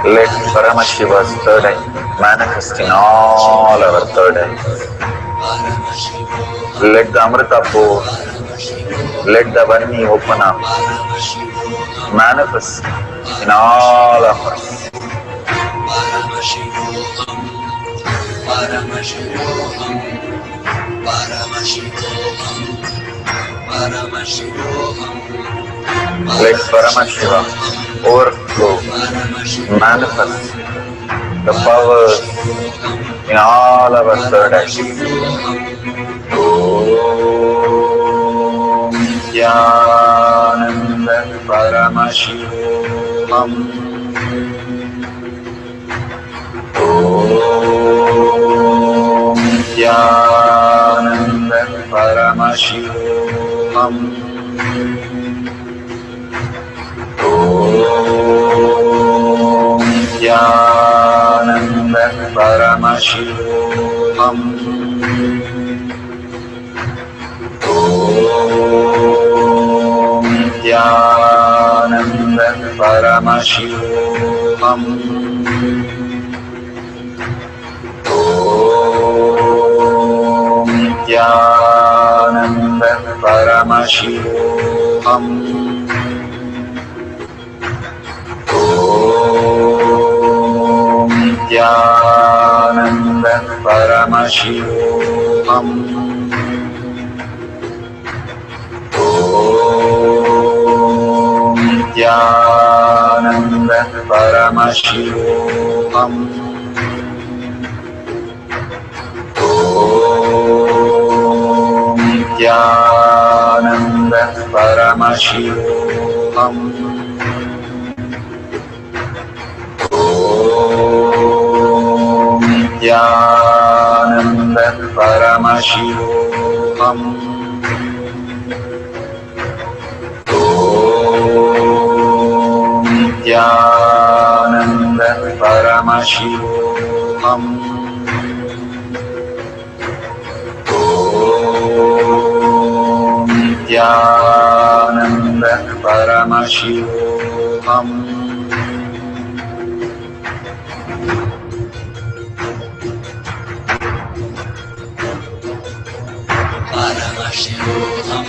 S8: Let Paramashiva's third eye manifest in all our third eyes. Let the Amrita pour, let the Vani open up, manifest in all of us. Let Paramashiva overflow, manifest the powers in all our third eyes. Om Nithyananda Paramashivoham. Om Nithyananda Paramashivoham. Om Nithyananda Paramashivoham. Om Nithyananda Paramashivoham. Om Nithyananda Paramashivoham. Om Nithyananda Paramashivoham. Om Nithyananda Paramashivoham. Om Nithyananda Paramashivoham. Om Nithyananda Paramashivoham. Om Nithyananda Paramashivoham. Om Nithyananda Paramashivoham. Paramashivoham,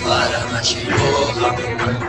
S8: Paramashivoham.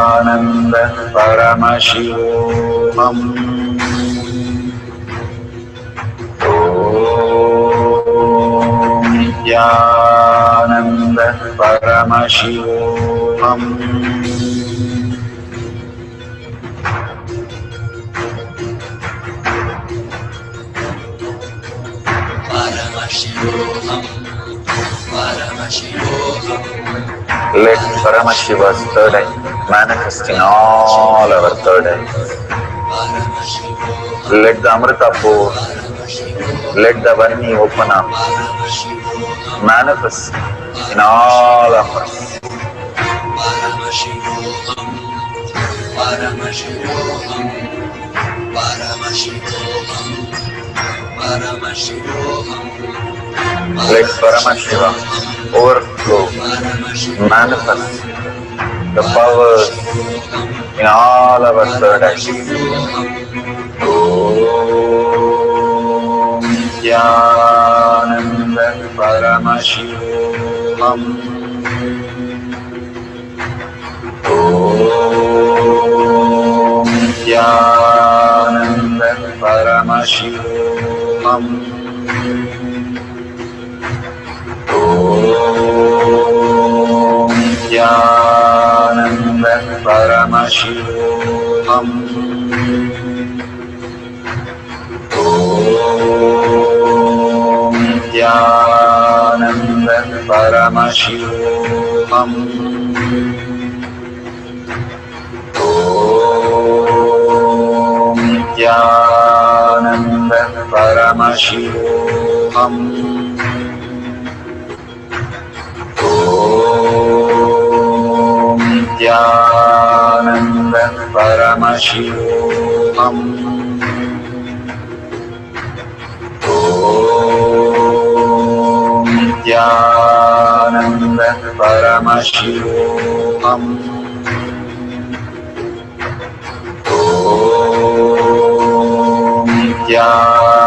S8: Paramashivoham. Nithyananda Paramashivoham. Let Paramashiva's third eye manifest in all our third eyes. Let the Amrita pour, let the Varni open up, manifest in all of us. Let Paramashiva overflow, manifest the powers in all our third eyes. Om Nithyananda Paramashivoham. Om Nithyananda Paramashivoham. Om Nithyananda Paramashivoham. Om Nithyananda Paramashivoham. Om Nithyananda Paramashivoham. Om Nithyananda Paramashivoham. Om Nithyananda Paramashivoham. Om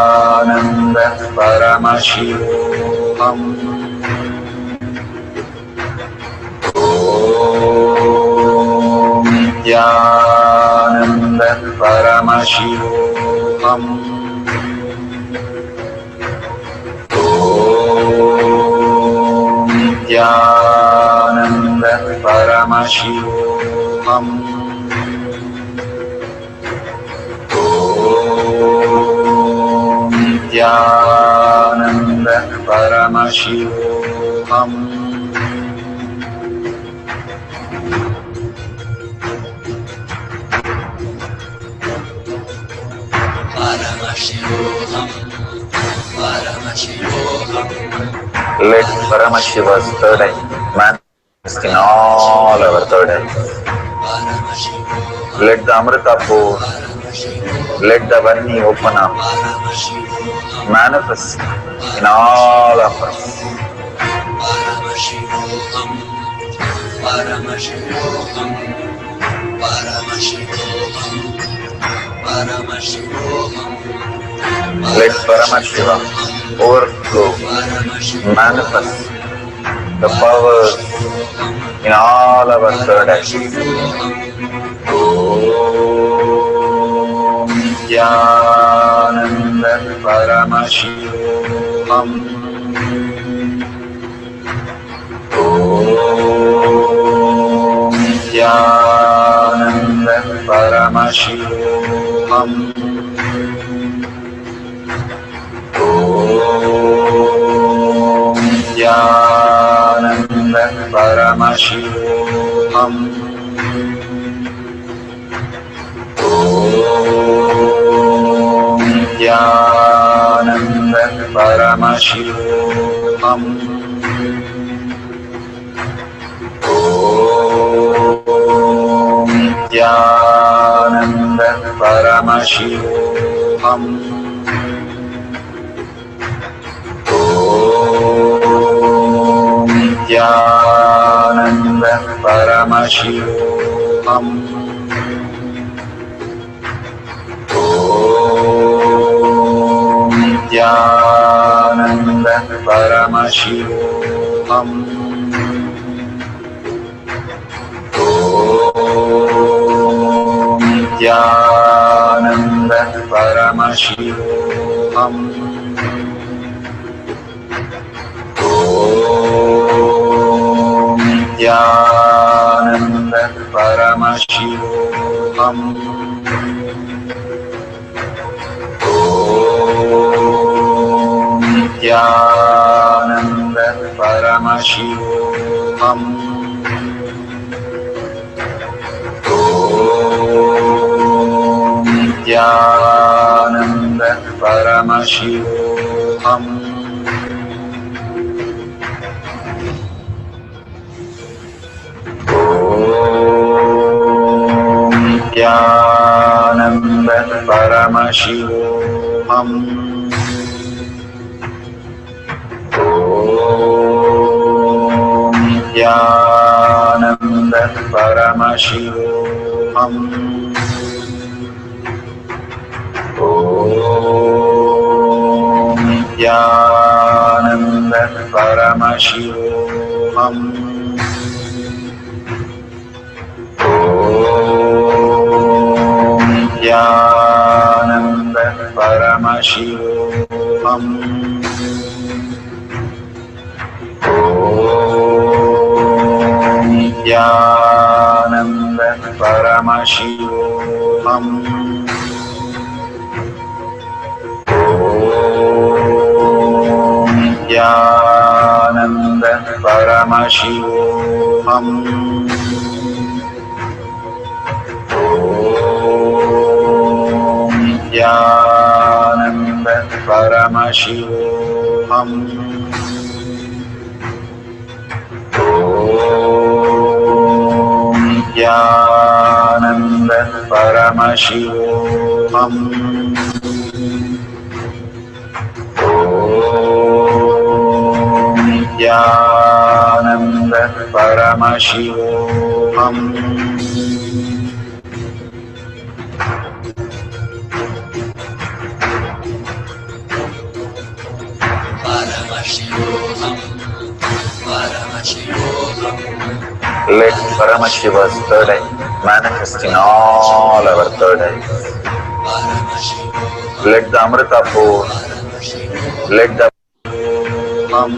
S8: Nithyananda Paramashivoham. Om Nithyananda Paramashivoham. Om Nithyananda Paramashivoham. Om Nithyananda Paramashivoham. Let Paramashiva's third eye manifest in all our third eyes. Let the Amrita pour, let the Varni open up, manifest in all of us. Let Paramashiva overflow, manifest the powers in all our third eyes. Om Nithyananda Paramashivoham. Om Nithyananda Paramashivoham. Om Nithyananda Paramashivoham. Om Nithyananda Paramashivoham. Om Nithyananda Paramashivoham. Om Nithyananda Paramashivoham. Om Nithyananda Paramashivoham. Om Nithyananda Paramashivoham. Om Nithyananda Paramashivoham. Om Nithyananda Paramashivoham. Om Nithyananda Paramashivoham. Om Nithyananda Paramashivoham. Om Nithyananda Paramashivoham. Om Nithyananda Paramashivoham. Om Nithyananda Paramashivoham. Om Nithyananda Paramashivoham. Om Nithyananda Paramashivoham. Om Nithyananda Paramashivoham. Om Nithyananda Paramashivoham. Om Nithyananda Paramashivoham. Let Paramashiva's third eye manifest in all our third eyes. Let the Amrita pour, let the Om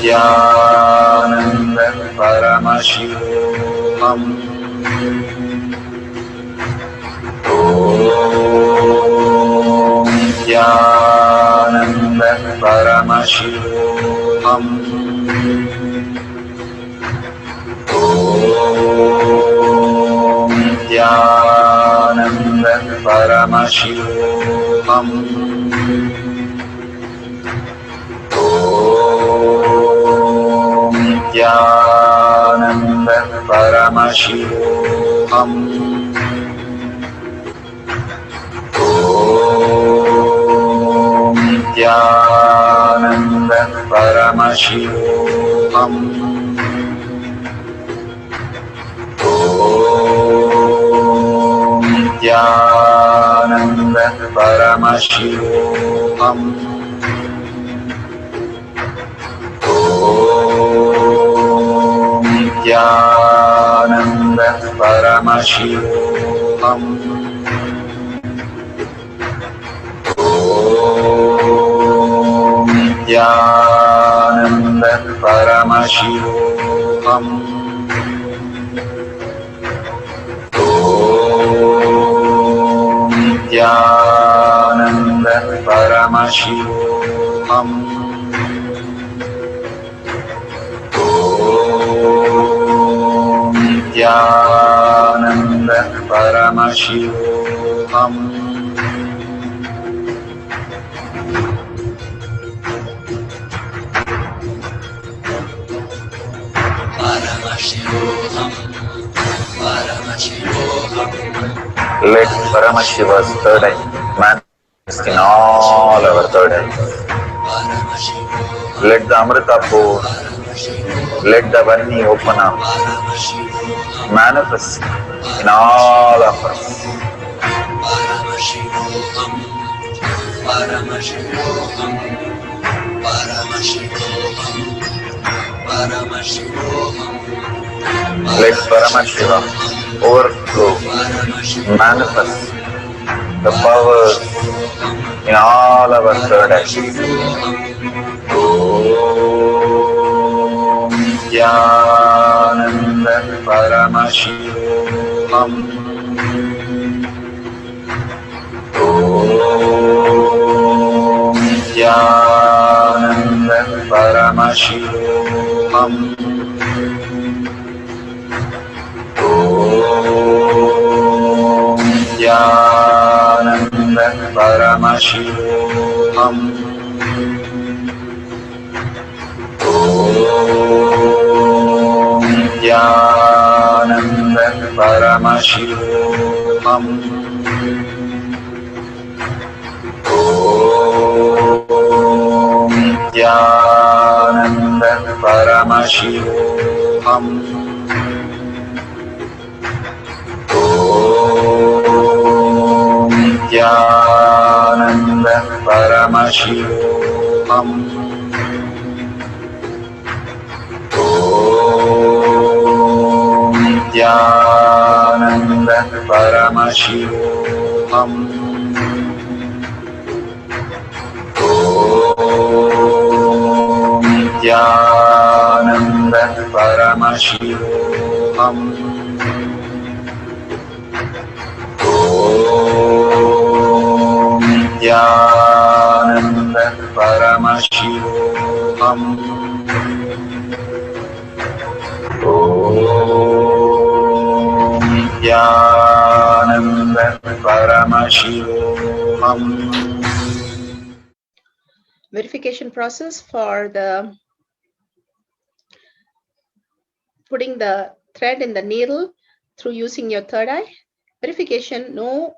S8: Nithyananda Paramashivoham. Om Nithyananda Paramashivoham. Om Nithyananda Paramashivoham. Om Nithyananda Paramashivoham. Om Nithyananda Paramashivoham. Om Nithyananda Paramashivoham. Om Nithyananda Paramashivoham. Om Nithyananda Paramashivoham. Om Nithyananda Paramashivoham. Om Nithyananda Paramashivoham. Let Paramashiva's third eye manifest in all our third eyes. Let the Amrita pour, let the Vani open up, manifest in all of us.
S9: Let Paramashiva overflow, manifest the powers in all our third eye. Om Nithyananda Paramashivam. Om Nithyananda Paramashivam. Om Nithyananda Paramashivam. Om Nithyananda Paramashivam. Om Nithyananda Paramashivam. Om Nithyananda Paramashivam. Om Nithyananda Paramashivam. Om Nithyananda Paramashivam. Om Nithyananda Paramashivam. Om Nithyananda Paramashivam.
S4: Verification process for the putting the thread in the needle through using your third eye. Verification, no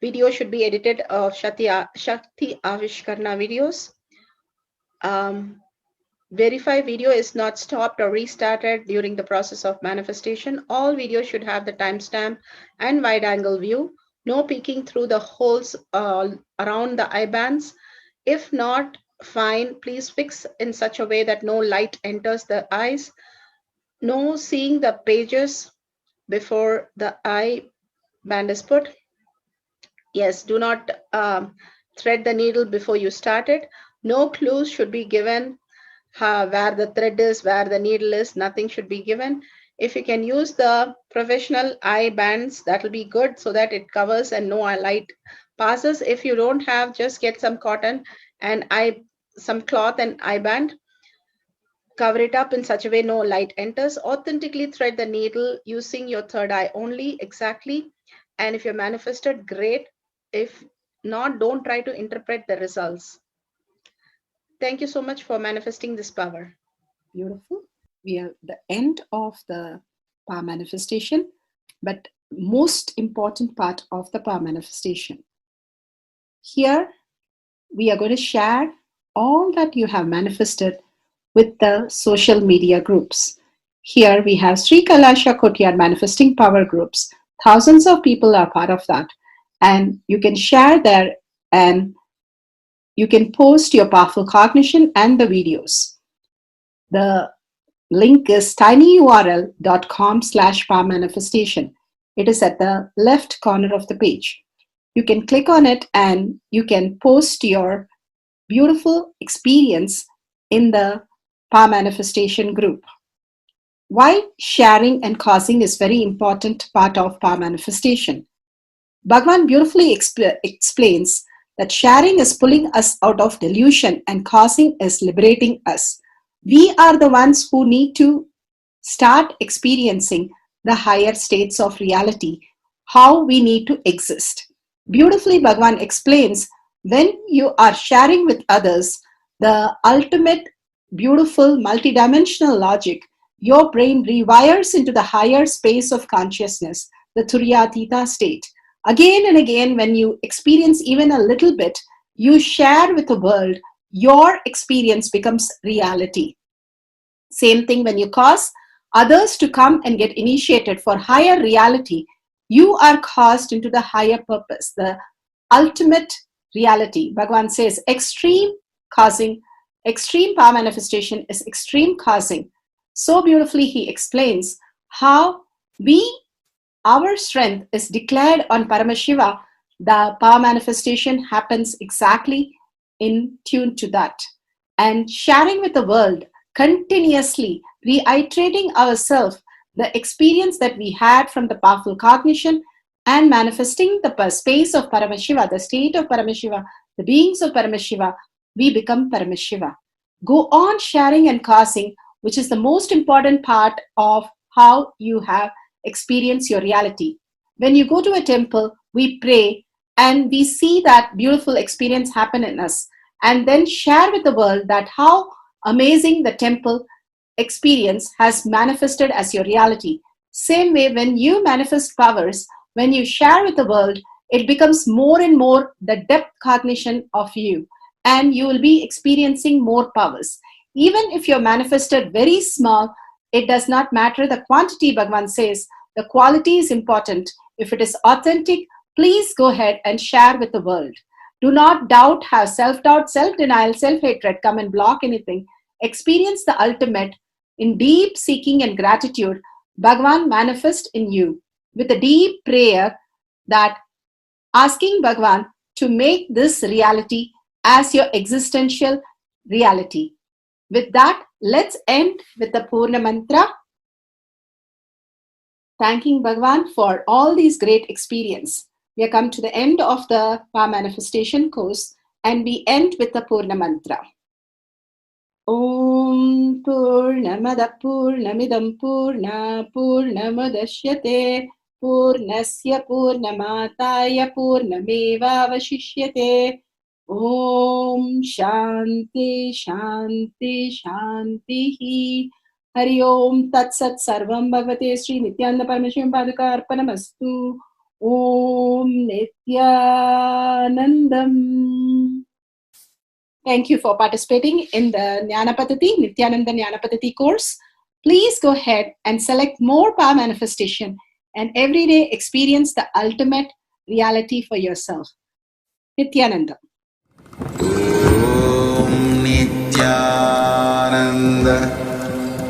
S4: video should be edited of Shakti Avishkarna videos. Verify video is not stopped or restarted during the process of manifestation. All videos should have the timestamp and wide angle view. No peeking through the holes around the eye bands. If not, fine, please fix in such a way that no light enters the eyes. No seeing the pages before the eye band is put. Yes, do not thread the needle before you start it. No clues should be given where the thread is, where the needle is, nothing should be given. If you can use the professional eye bands, that will be good so that it covers and no light passes. If you don't have, just get some cotton and some cloth and eye band. Cover it up in such a way no light enters. Authentically thread the needle using your third eye only, exactly. And if you're manifested, great. If not, don't try to interpret the results. Thank you so much for manifesting this power.
S3: Beautiful. We are at the end of the power manifestation, but most important part of the power manifestation. Here, we are going to share all that you have manifested with the social media groups. Here we have Sri Kailasha Kotyar Manifesting Power Groups. Thousands of people are part of that. And you can share there and you can post your powerful cognition and the videos. The link is tinyurl.com/power manifestation. It is at the left corner of the page. You can click on it and you can post your beautiful experience in the power manifestation group. Why sharing and causing is very important part of power manifestation. Bhagavan beautifully explains that sharing is pulling us out of delusion and causing is liberating us. We are the ones who need to start experiencing the higher states of reality, how we need to exist. Beautifully, Bhagavan explains when you are sharing with others the ultimate beautiful multidimensional logic, your brain rewires into the higher space of consciousness, the Turyatita state. Again and again, when you experience even a little bit, you share with the world, your experience becomes reality. Same thing when you cause others to come and get initiated for higher reality, you are caused into the higher purpose, the ultimate reality. Bhagavan says extreme causing extreme power manifestation is extreme causing. So beautifully he explains how our strength is declared on Paramashiva. The power manifestation happens exactly in tune to that. And sharing with the world, continuously reiterating ourselves the experience that we had from the powerful cognition and manifesting the space of Paramashiva, the state of Paramashiva, the beings of Paramashiva, we become Paramashiva. Go on sharing and causing, which is the most important part of how you have experienced your reality. When you go to a temple, we pray and we see that beautiful experience happen in us, and then share with the world that how amazing the temple experience has manifested as your reality. Same way, when you manifest powers, when you share with the world, it becomes more and more the depth cognition of you, and you will be experiencing more powers. Even if you're manifested very small, it does not matter the quantity. Bhagavan says the quality is important. If it is authentic, please go ahead and share with the world. Do not doubt, have self-doubt, self-denial, self-hatred come and block anything. Experience the ultimate in deep seeking and gratitude. Bhagavan manifest in you with a deep prayer, that asking Bhagavan to make this reality as your existential reality. With that, let's end with the Purna Mantra, thanking Bhagavan for all these great experience. We have come to the end of the Power Manifestation course, and we end with the Purna Mantra. Om Purnamada Purnamidam Purna Purnamadashyate Purnasya Purnamataya Purnameva Vashishyate. Om Shanti Shanti Shanti. Hari Om Tat Sat Sarvam Bhagavate Sri Nithyananda Parameshivam Padaka Arpanamastu. Om Nithyanandam. Thank you for participating in the Jnana Paddhati, Nithyananda Jnana Paddhati course. Please go ahead and select more power manifestation and every day experience the ultimate reality for yourself. Nithyananda.
S1: Om Nithyananda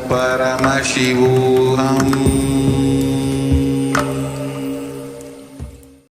S1: Paramashivoham